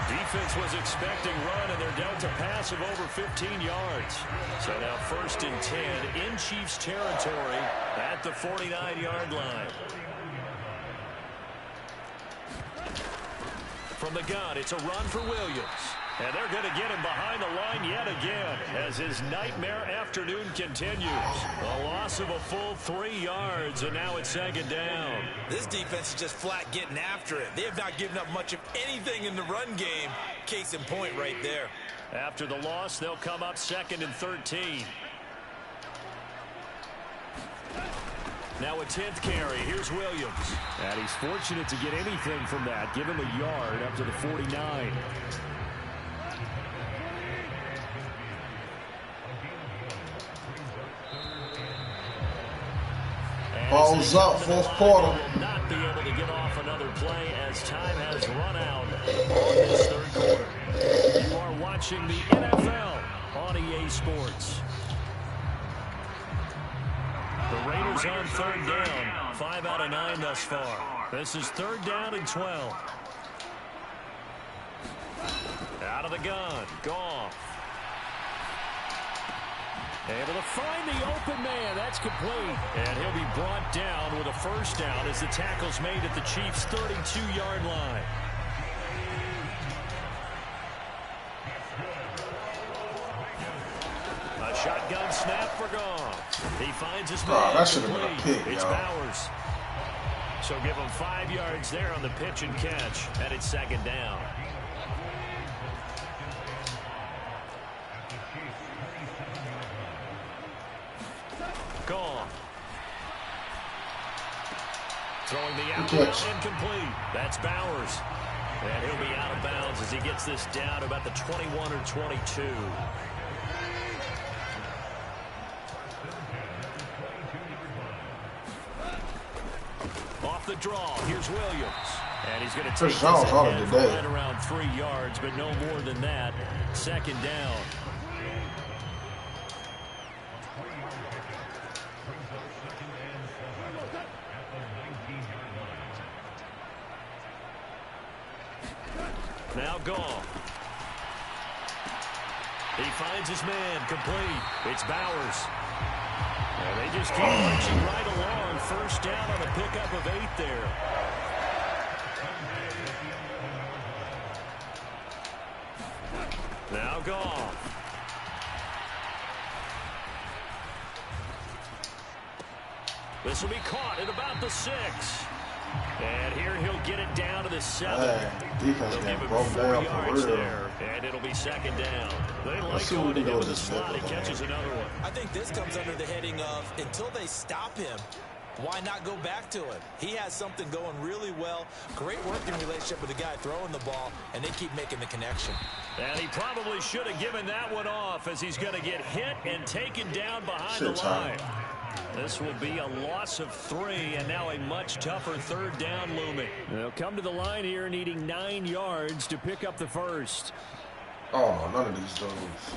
Speaker 6: Defense was expecting run, and they're dealt a pass of over 15 yards. So now 1st and 10 in Chiefs territory at the 49-yard line. From the gun, it's a run for Williams. And they're going to get him behind the line yet again as his nightmare afternoon continues. A loss of a full 3 yards, and now it's 2nd down.
Speaker 7: This defense is just flat getting after it. They have not given up much of anything in the run game. Case in point right there.
Speaker 6: After the loss, they'll come up 2nd and 13. Now a 10th carry. Here's Williams.
Speaker 9: And he's fortunate to get anything from that. Give him a yard up to the 49.
Speaker 10: Balls up, 4th quarter.
Speaker 6: Will not be able to get off another play as time has run out on this 3rd quarter. You are watching the NFL on EA Sports. The Raiders on 3rd down. 5 out of 9 thus far. This is 3rd down and 12. Out of the gun. Goff. Able to find the open man. That's complete. And he'll be brought down with a 1st down as the tackle's made at the Chiefs' 32-yard line. A shotgun snap for Goff. He finds his man.
Speaker 10: That should have been a pick,
Speaker 6: It's
Speaker 10: y'all.
Speaker 6: Bowers. So give him 5 yards there on the pitch and catch. And it's 2nd down. Goff. Throwing the out route incomplete. That's Bowers. And he'll be out of bounds as he gets this down about the 21 or 22. Off the draw, here's Williams. And he's going to take this ahead for right around 3 yards, but no more than that. 2nd down. Now Goff. He finds his man complete. It's Bowers. And they just keep marching right along. 1st down on a pickup of 8 there. Now Goff. This will be caught at about the 6. And here he'll get it down to the 7.
Speaker 10: Defense
Speaker 6: They'll give him 4 yards there, and it'll be 2nd down. They like going to him in the slot. He catches another one.
Speaker 7: I think this comes under the heading of until they stop him, why not go back to him? He has something going really well. Great working relationship with the guy throwing the ball, and they keep making the connection.
Speaker 6: And he probably should have given that one off as he's going to get hit and taken down behind the line. This will be a loss of 3, and now a much tougher 3rd down looming.
Speaker 9: They'll come to the line here needing 9 yards to pick up the 1st.
Speaker 10: Oh, none of these dudes.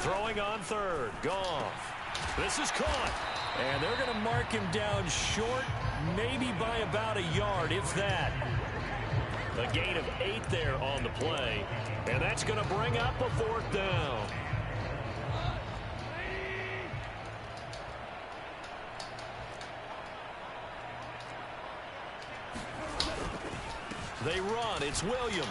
Speaker 6: Throwing on third. Goff. This is caught. And they're going to mark him down short, maybe by about a yard, if that. A gain of 8 there on the play. And that's going to bring up a 4th down. They run. It's Williams.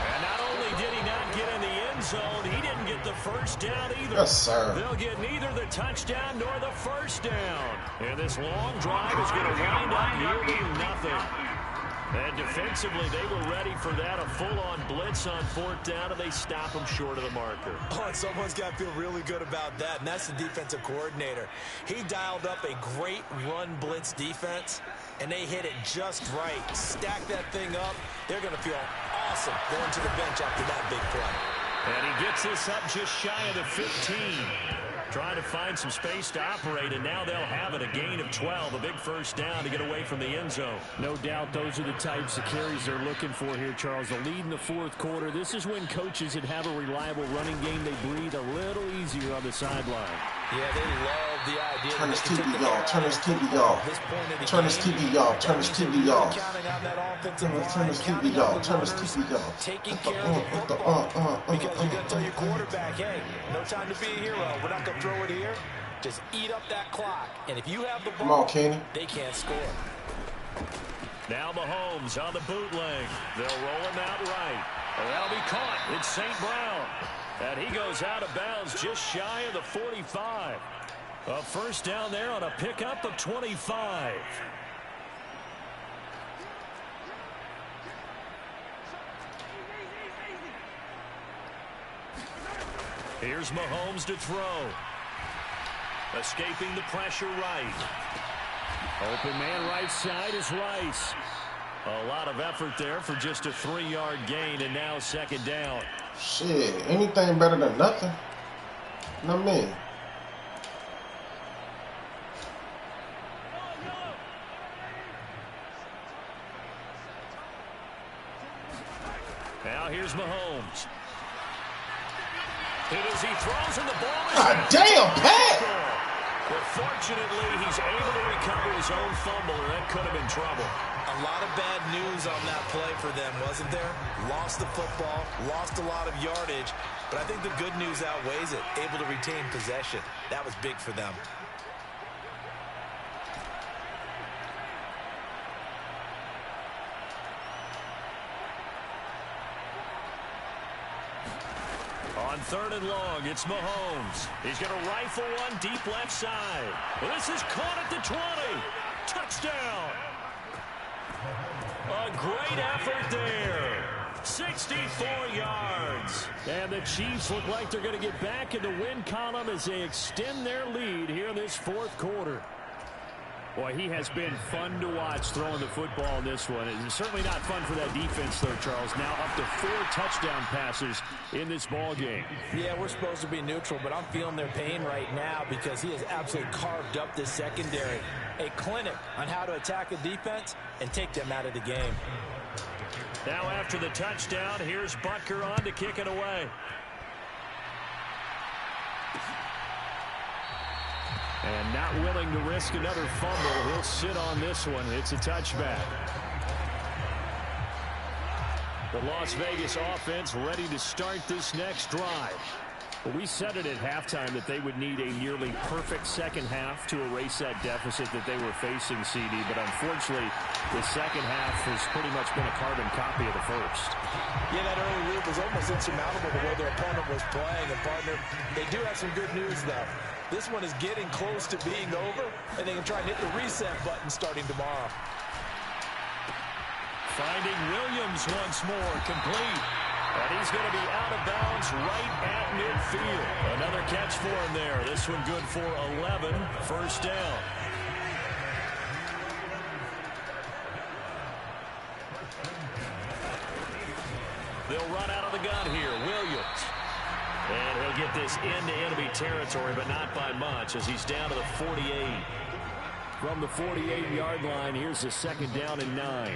Speaker 6: And not only did he not get in the end zone, he didn't get the first down either.
Speaker 10: Yes, sir.
Speaker 6: They'll get neither the touchdown nor the first down. And this long drive is going to wind up yielding nothing. And defensively, they were ready for that. A full-on blitz on 4th down, and they stop him short of the marker.
Speaker 7: Oh, and someone's got to feel really good about that, and that's the defensive coordinator. He dialed up a great run blitz defense, and they hit it just right. Stack that thing up. They're going to feel awesome going to the bench after that big play.
Speaker 6: And he gets this up just shy of the 15. Trying to find some space to operate, and now they'll have it. A gain of 12, a big first down to get away from the end zone.
Speaker 9: No doubt those are the types of carries they're looking for here, Charles. The lead in the 4th quarter. This is when coaches that have a reliable running game, they breathe a little easier on the sideline.
Speaker 7: Yeah, they love the idea.
Speaker 10: Turn this TV, y'all. Turn this TV, y'all. Turn this TV, y'all. Turn this TV, y'all. Turn this TV, y'all. Turn this TV, y'all.
Speaker 7: Taking care of the football. Because you're going to tell your quarterback, hey, no time to be a hero. We're not going to throw it here. Just eat up that clock. And if you have the ball,
Speaker 10: come on, Kenny.
Speaker 7: They can't score.
Speaker 6: Now Mahomes on the bootleg. They'll roll him out right. And that'll be caught. It's St. Brown. And he goes out of bounds just shy of the 45. A first down there on a pickup of 25. Here's Mahomes to throw. Escaping the pressure right.
Speaker 9: Open man right side is Rice.
Speaker 6: A lot of effort there for just a 3-yard gain, and now 2nd down.
Speaker 10: Shit, anything better than nothing. No, me.
Speaker 6: Now here's Mahomes. Hit as he throws, and the ball is...
Speaker 10: God damn, Pat!
Speaker 6: But fortunately, he's able to recover his own fumble, and that could have been trouble.
Speaker 7: A lot of bad news on that play for them, wasn't there? Lost the football, lost a lot of yardage, but I think the good news outweighs it. Able to retain possession. That was big for them.
Speaker 6: On 3rd and long, it's Mahomes. He's going to rifle one deep left side. This is caught at the 20. Touchdown. A great effort there. 64 yards.
Speaker 9: And the Chiefs look like they're going to get back in the win column as they extend their lead here in this 4th quarter. Boy, he has been fun to watch throwing the football in this one. It's certainly not fun for that defense, though, Charles. Now up to 4 touchdown passes in this ball game.
Speaker 7: Yeah, we're supposed to be neutral, but I'm feeling their pain right now because he has absolutely carved up this secondary. A clinic on how to attack a defense and take them out of the game.
Speaker 6: Now after the touchdown, here's Butker on to kick it away.
Speaker 9: And not willing to risk another fumble. He'll sit on this one. It's a touchback. The Las Vegas offense ready to start this next drive. Well, we said it at halftime that they would need a nearly perfect second half to erase that deficit that they were facing, CD. But unfortunately, the second half has pretty much been a carbon copy of the first.
Speaker 7: Yeah, that early lead was almost insurmountable the way their opponent was playing. And, partner, they do have some good news, though. This one is getting close to being over, and they can try and hit the reset button starting tomorrow.
Speaker 6: Finding Williams once more, complete. And he's going to be out of bounds right at midfield. Another catch for him there. This one good for 11. First down. They'll run out of the gun here. Williams. And he'll get this into enemy territory, but not by much as he's down to the 48.
Speaker 9: From the 48-yard line, here's a 2nd down and 9.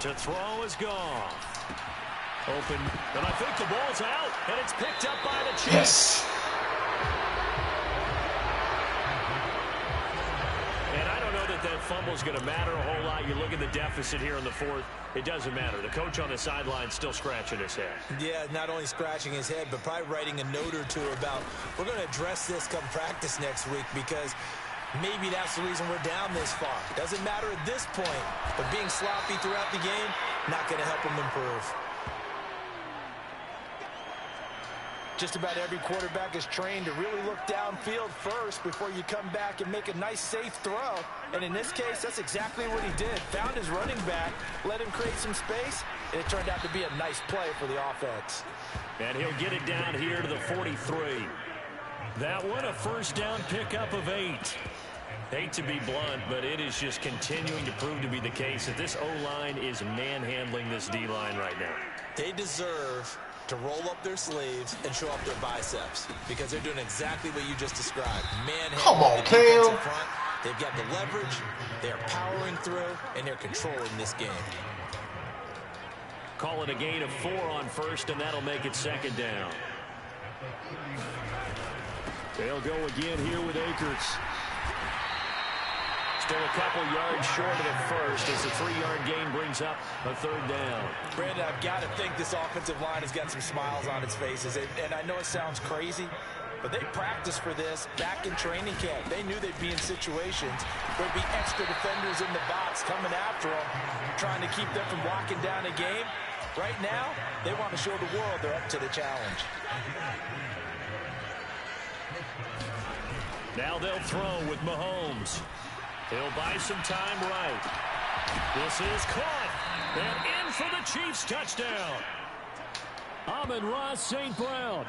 Speaker 6: To throw is gone. Open, and I think the ball's out, and it's picked up by the Chiefs.
Speaker 10: Yes.
Speaker 6: And I don't know that fumble's going to matter a whole lot. You look at the deficit here in the fourth, it doesn't matter. The coach on the sideline still scratching his head.
Speaker 7: Yeah, not only scratching his head, but probably writing a note or two about, we're going to address this come practice next week, because maybe that's the reason we're down this far. Doesn't matter at this point, but being sloppy throughout the game, not going to help him improve. Just about every quarterback is trained to really look downfield first before you come back and make a nice, safe throw. And in this case, that's exactly what he did. Found his running back, let him create some space, and it turned out to be a nice play for the offense.
Speaker 6: And he'll get it down here to the 43. That one, a first down pickup of 8. Hate to be blunt, but it is just continuing to prove to be the case that this O-line is manhandling this D-line right now.
Speaker 7: They deserve to roll up their sleeves and show up their biceps, because they're doing exactly what you just described.
Speaker 10: Come on, Cam.
Speaker 7: They've got the leverage, they're powering through, and they're controlling this game.
Speaker 6: Call it a gain of 4 on first, and that'll make it second down. They'll go again here with Akers. Still a couple yards short of the first as the 3-yard gain brings up a third down.
Speaker 7: Brandon, I've got to think this offensive line has got some smiles on its faces. And I know it sounds crazy, but they practiced for this back in training camp. They knew they'd be in situations where there'd be extra defenders in the box coming after them, trying to keep them from locking down a game. Right now, they want to show the world they're up to the challenge.
Speaker 6: Now they'll throw with Mahomes. He'll buy some time right. This is caught. And in for the Chiefs touchdown. Amon-Ra St. Brown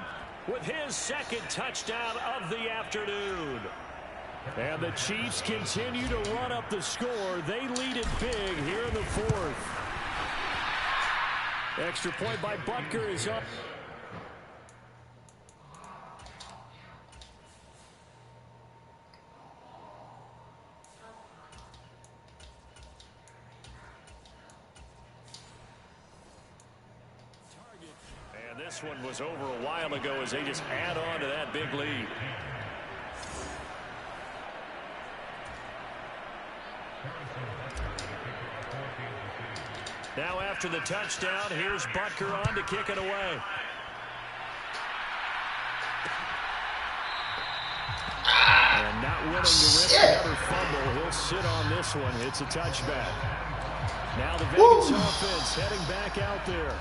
Speaker 6: with his second touchdown of the afternoon. And the Chiefs continue to run up the score. They lead it big here in the fourth. Extra point by Butker is up. This one was over a while ago as they just add on to that big lead. Now after the touchdown, here's Butker on to kick it away. And not willing to risk another fumble. He'll sit on this one. It's a touchback. Now the Vegas offense heading back out there.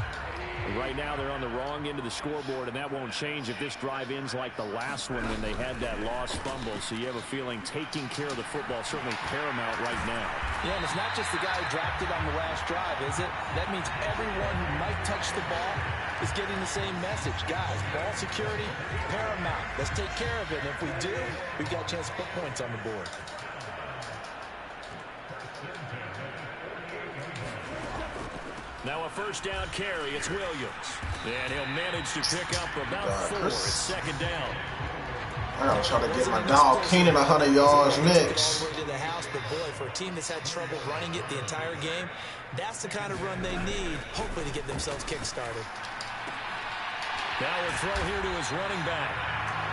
Speaker 6: Right now they're on the wrong end of the scoreboard, and that won't change if this drive ends like the last one when they had that lost fumble. So you have a feeling taking care of the football is certainly paramount right now.
Speaker 7: Yeah, and it's not just the guy who dropped it on the last drive, is it? That means everyone who might touch the ball is getting the same message. Guys, ball security, paramount. Let's take care of it. And if we do, we've got a chance to put points on the board.
Speaker 6: Now a first down carry. It's Williams. And he'll manage to pick up about 4. It's second down.
Speaker 10: I gotta try to get my dog Keenan 100 yards next.
Speaker 7: To the house, but boy, for a team that's had trouble running it the entire game, that's the kind of run they need, hopefully to get themselves kick-started.
Speaker 6: Now a throw here to his running back.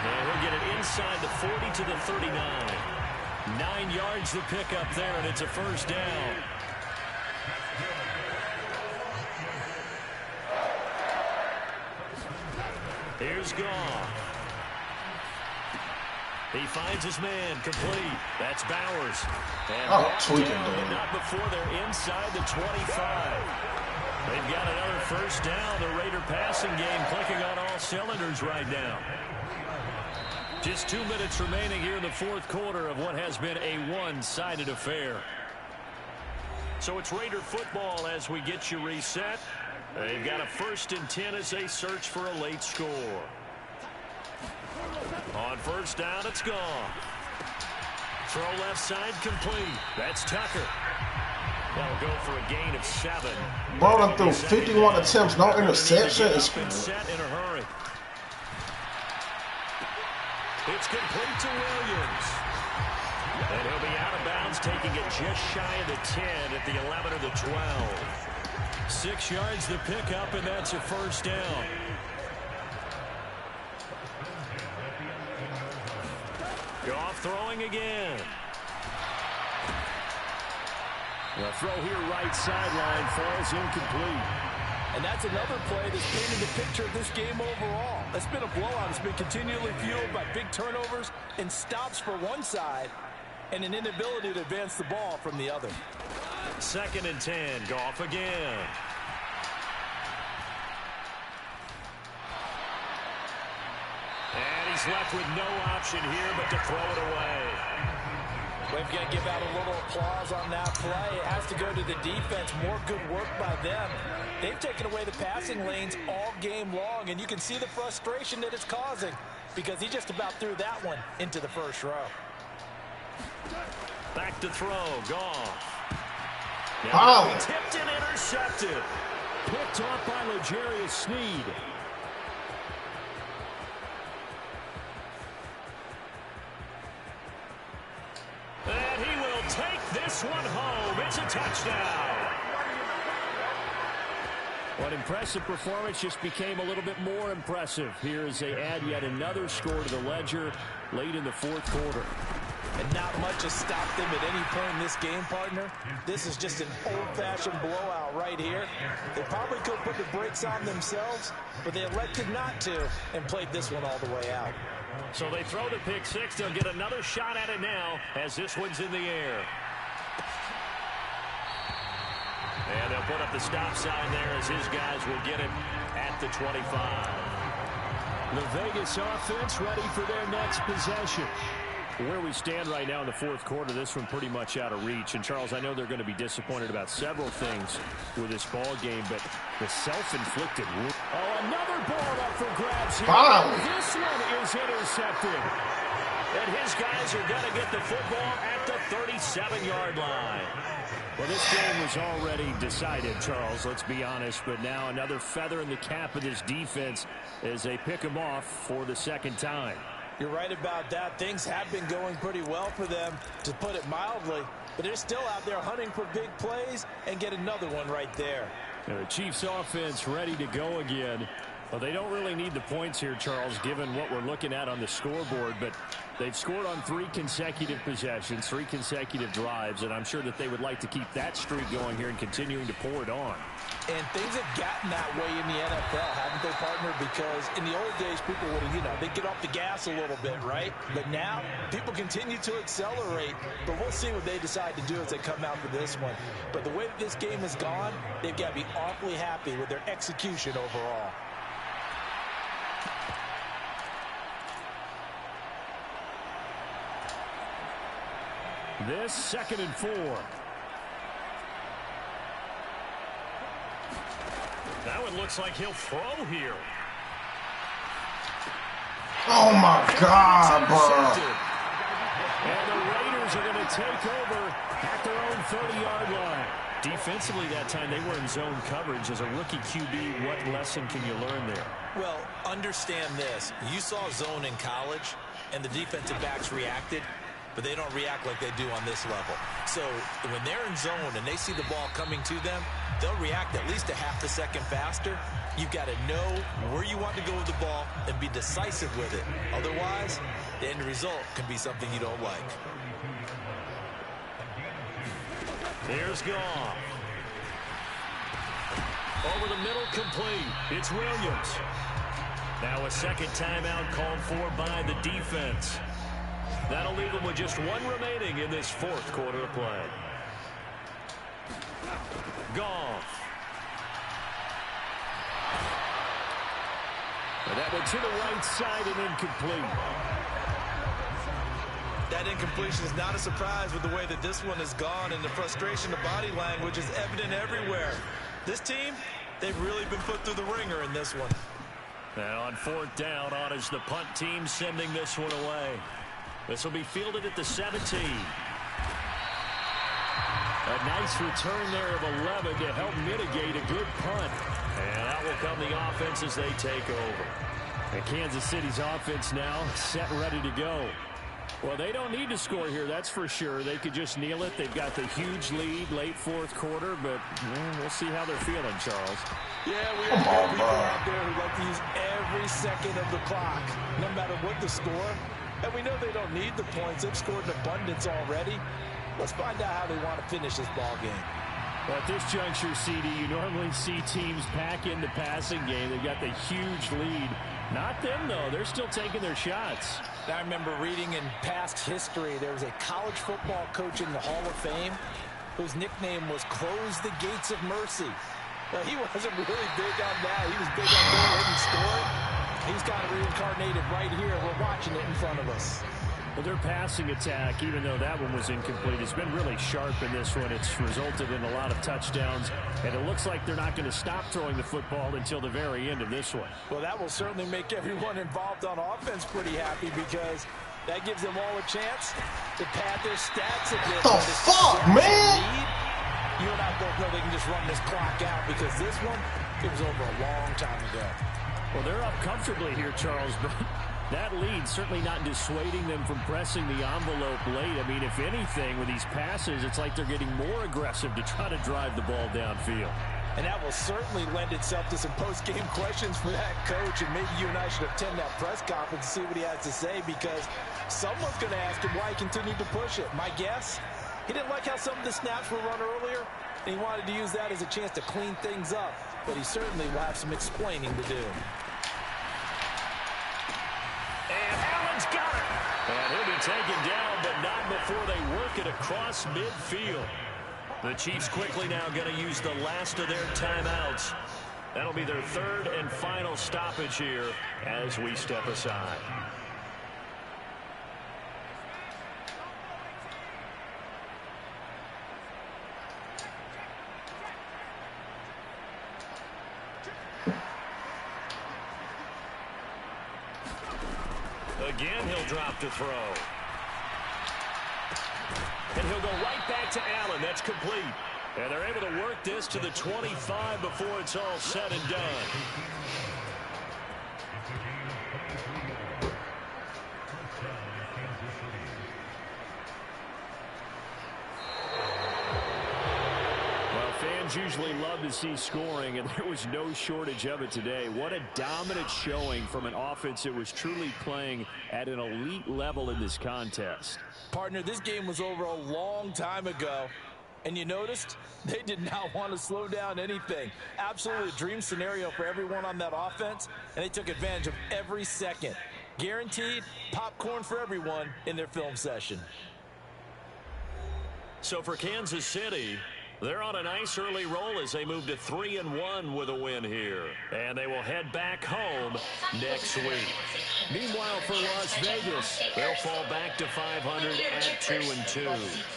Speaker 6: And he'll get it inside the 40 to the 39. 9 yards to pick up there, and it's a first down. Here's Goff. He finds his man complete. That's Bowers. And
Speaker 10: tweaking, dude.
Speaker 6: Not before they're inside the 25. They've got another first down. The Raider passing game clicking on all cylinders right now. Just 2 minutes remaining here in the fourth quarter of what has been a one-sided affair. So it's Raider football as we get you reset. They've got a 1st and 10 as they search for a late score. On first down, it's gone. Throw left side complete. That's Tucker. That'll go for a gain of 7.
Speaker 10: Brought through 51 attempts, no interception.
Speaker 6: It's set in a hurry. It's complete to Williams. And he'll be out of bounds Browns taking it just shy of the 10 at the 11 or the 12. 6 yards the pickup, and that's a first down. Goff throwing again. The throw here right sideline falls incomplete.
Speaker 7: And that's another play that's painted the picture of this game overall. It's been a blowout. It's been continually fueled by big turnovers and stops for one side and an inability to advance the ball from the other.
Speaker 6: 2nd and 10. Goff again. And he's left with no option here but to throw it away.
Speaker 7: We've got to give out a little applause on that play. It has to go to the defense. More good work by them. They've taken away the passing lanes all game long, and you can see the frustration that it's causing because he just about threw that one into the first row.
Speaker 6: Back to throw. Goff.
Speaker 10: Wow.
Speaker 6: Tipped and intercepted. Picked off by L'Jarius Sneed. And he will take this one home. It's a touchdown. What impressive performance just became a little bit more impressive here as they add yet another score to the ledger late in the 4th quarter.
Speaker 7: And not much has stopped them at any point in this game, partner. This is just an old-fashioned blowout right here. They probably could put the brakes on themselves, but they elected not to and played this one all the way out.
Speaker 6: So they throw the pick six. They'll get another shot at it now as this one's in the air. And they'll put up the stop sign there as his guys will get it at the 25.
Speaker 9: The Vegas offense ready for their next possession.
Speaker 6: Where we stand right now in the 4th quarter, this one pretty much out of reach. And, Charles, I know they're going to be disappointed about several things with this ball game, but the self-inflicted wound.
Speaker 9: Oh, another ball up for grabs here.
Speaker 10: Wow.
Speaker 9: This one is intercepted.
Speaker 6: And his guys are going to get the football at the 37-yard line.
Speaker 9: Well, this game was already decided, Charles, let's be honest. But now another feather in the cap of this defense as they pick them off for the 2nd time.
Speaker 7: You're right about that. Things have been going pretty well for them, to put it mildly. But they're still out there hunting for big plays and get another one right there.
Speaker 9: The Chiefs offense ready to go again.
Speaker 6: Well, they don't really need the points here, Charles, given what we're looking at on the scoreboard. But they've scored on 3 consecutive possessions, 3 consecutive drives, and I'm sure that they would like to keep that streak going here and continuing to pour it on.
Speaker 7: And things have gotten that way in the NFL, haven't they, partner? Because in the old days, people would have, they'd get off the gas a little bit, right? But now, people continue to accelerate. But we'll see what they decide to do as they come out for this one. But the way that this game has gone, they've got to be awfully happy with their execution overall.
Speaker 9: This 2nd and 4.
Speaker 6: That one looks like he'll throw here.
Speaker 10: Oh, my God, bro.
Speaker 9: And the Raiders are going to take over at their own 30-yard line.
Speaker 6: Defensively that time, they were in zone coverage. As a rookie QB, what lesson can you learn there?
Speaker 7: Well, understand this. You saw zone in college, and the defensive backs reacted, but they don't react like they do on this level. So when they're in zone and they see the ball coming to them, they'll react at least a half a second faster. You've got to know where you want to go with the ball and be decisive with it. Otherwise, the end result can be something you don't like.
Speaker 6: There's Goff. Over the middle, complete. It's Williams. Now a 2nd timeout called for by the defense. That'll leave them with just 1 remaining in this 4th quarter of play. Goff.
Speaker 9: And that went to the right side and incomplete.
Speaker 7: That incompletion is not a surprise with the way that this one has gone, and the frustration, the body language is evident everywhere. This team, they've really been put through the ringer in this one.
Speaker 6: And on 4th down, on is the punt team sending this one away. This will be fielded at the 17.
Speaker 9: A nice return there of 11 to help mitigate a good punt.
Speaker 6: And out will come the offense as they take over.
Speaker 9: And Kansas City's offense now set ready to go. Well, they don't need to score here, that's for sure. They could just kneel it. They've got the huge lead late fourth quarter, but we'll see how they're feeling, Charles.
Speaker 7: Yeah, we have people out there who like to use every second of the clock, no matter what the score. And we know they don't need the points. They've scored in abundance already. Let's find out how they want to finish this ball game.
Speaker 9: Well, at this juncture, CD, you normally see teams pack in the passing game. They've got the huge lead. Not them, though. They're still taking their shots.
Speaker 7: I remember reading in past history, there was a college football coach in the Hall of Fame whose nickname was Close the Gates of Mercy. Well, he wasn't really big on that. He was big on going ahead and scoring. He's got it reincarnated right here. We're watching it in front of us.
Speaker 9: Well, their passing attack, even though that one was incomplete, has been really sharp in this one. It's resulted in a lot of touchdowns, and it looks like they're not going to stop throwing the football until the very end of this one.
Speaker 7: Well, that will certainly make everyone involved on offense pretty happy because that gives them all a chance to pad their stats a bit.
Speaker 10: What the fuck, man?
Speaker 7: You and I both know they can just run this clock out because this one, it was over a long time ago.
Speaker 9: Well, they're up comfortably here, Charles, but that lead certainly not dissuading them from pressing the envelope late. I mean, if anything, with these passes, it's like they're getting more aggressive to try to drive the ball downfield.
Speaker 7: And that will certainly lend itself to some post-game questions for that coach, and maybe you and I should attend that press conference and see what he has to say, because someone's going to ask him why he continued to push it. My guess, he didn't like how some of the snaps were run earlier, and he wanted to use that as a chance to clean things up, but he certainly will have some explaining to do.
Speaker 9: And Allen's got it. And he'll be taken down, but not before they work it across midfield. The Chiefs quickly now going to use the last of their timeouts. That'll be their third and final stoppage here as we step aside. Again, he'll drop to throw. And he'll go right back to Allen. That's complete. And they're able to work this to the 25 before it's all said and done. Well, fans usually love to see scoring, and there was no shortage of it today. What a dominant showing from an offense that was truly playing at an elite level in this contest.
Speaker 7: Partner, this game was over a long time ago, and you noticed they did not want to slow down anything. Absolutely a dream scenario for everyone on that offense, and they took advantage of every second. Guaranteed popcorn for everyone in their film session.
Speaker 6: So for Kansas City, they're on a nice early roll as they move to 3-1 with a win here. And they will head back home next week. Meanwhile, for Las Vegas, they'll fall back to 500 at 2-2.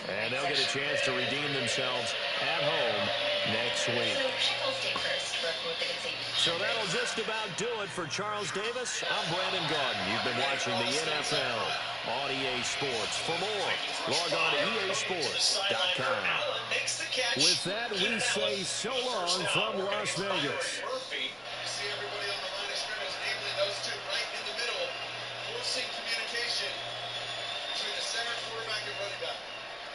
Speaker 6: And they'll get a chance to redeem themselves at home next week. So that'll just about do it for Charles Davis. I'm Brandon Gaudin. You've been watching the NFL on EA Sports. For more, log on to EASports.com. With that, we say so long from Las Vegas.
Speaker 11: See everybody on the line of scrimmage, namely those two right in the middle, forcing communication between the center, quarterback, and running back.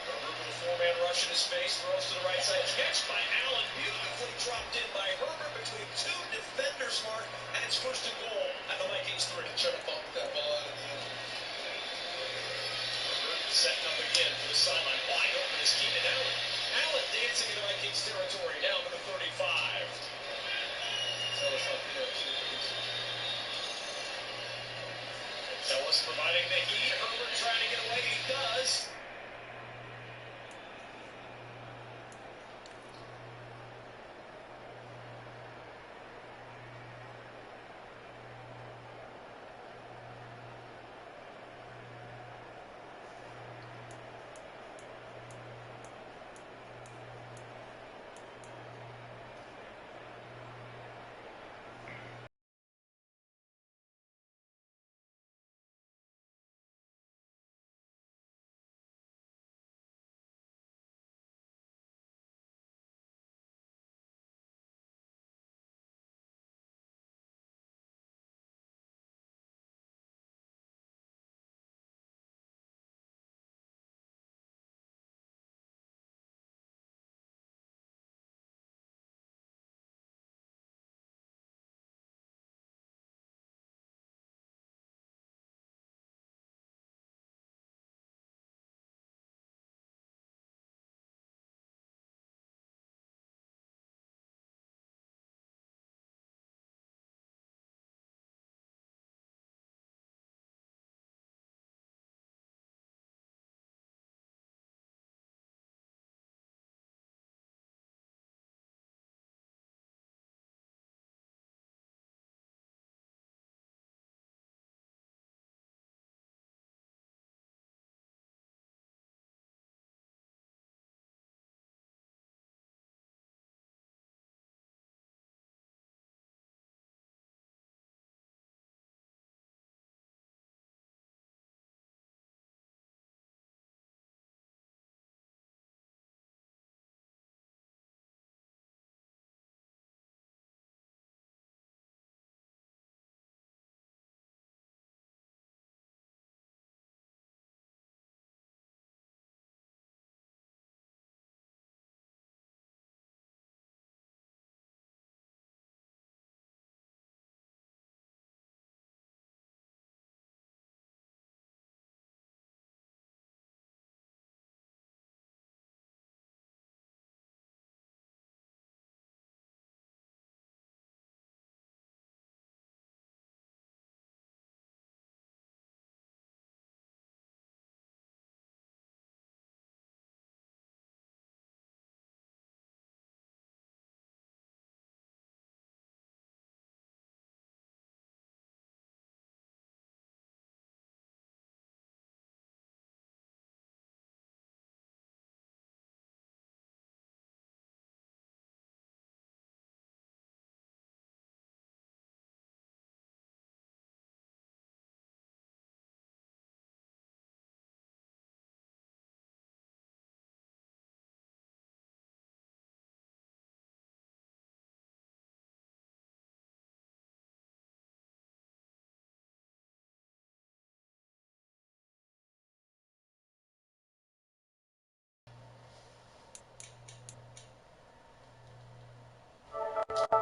Speaker 11: Herbert with a four-man rush in his face, throws to the right side, catch by Allen, beautifully dropped in by Herbert between two defenders, Mark, and it's first and goal at the Vikings 3. Trying to bump that ball out of the end. Herbert setting up again for the sideline, wide open is Keenan Allen. Allen dancing in the Vikings territory.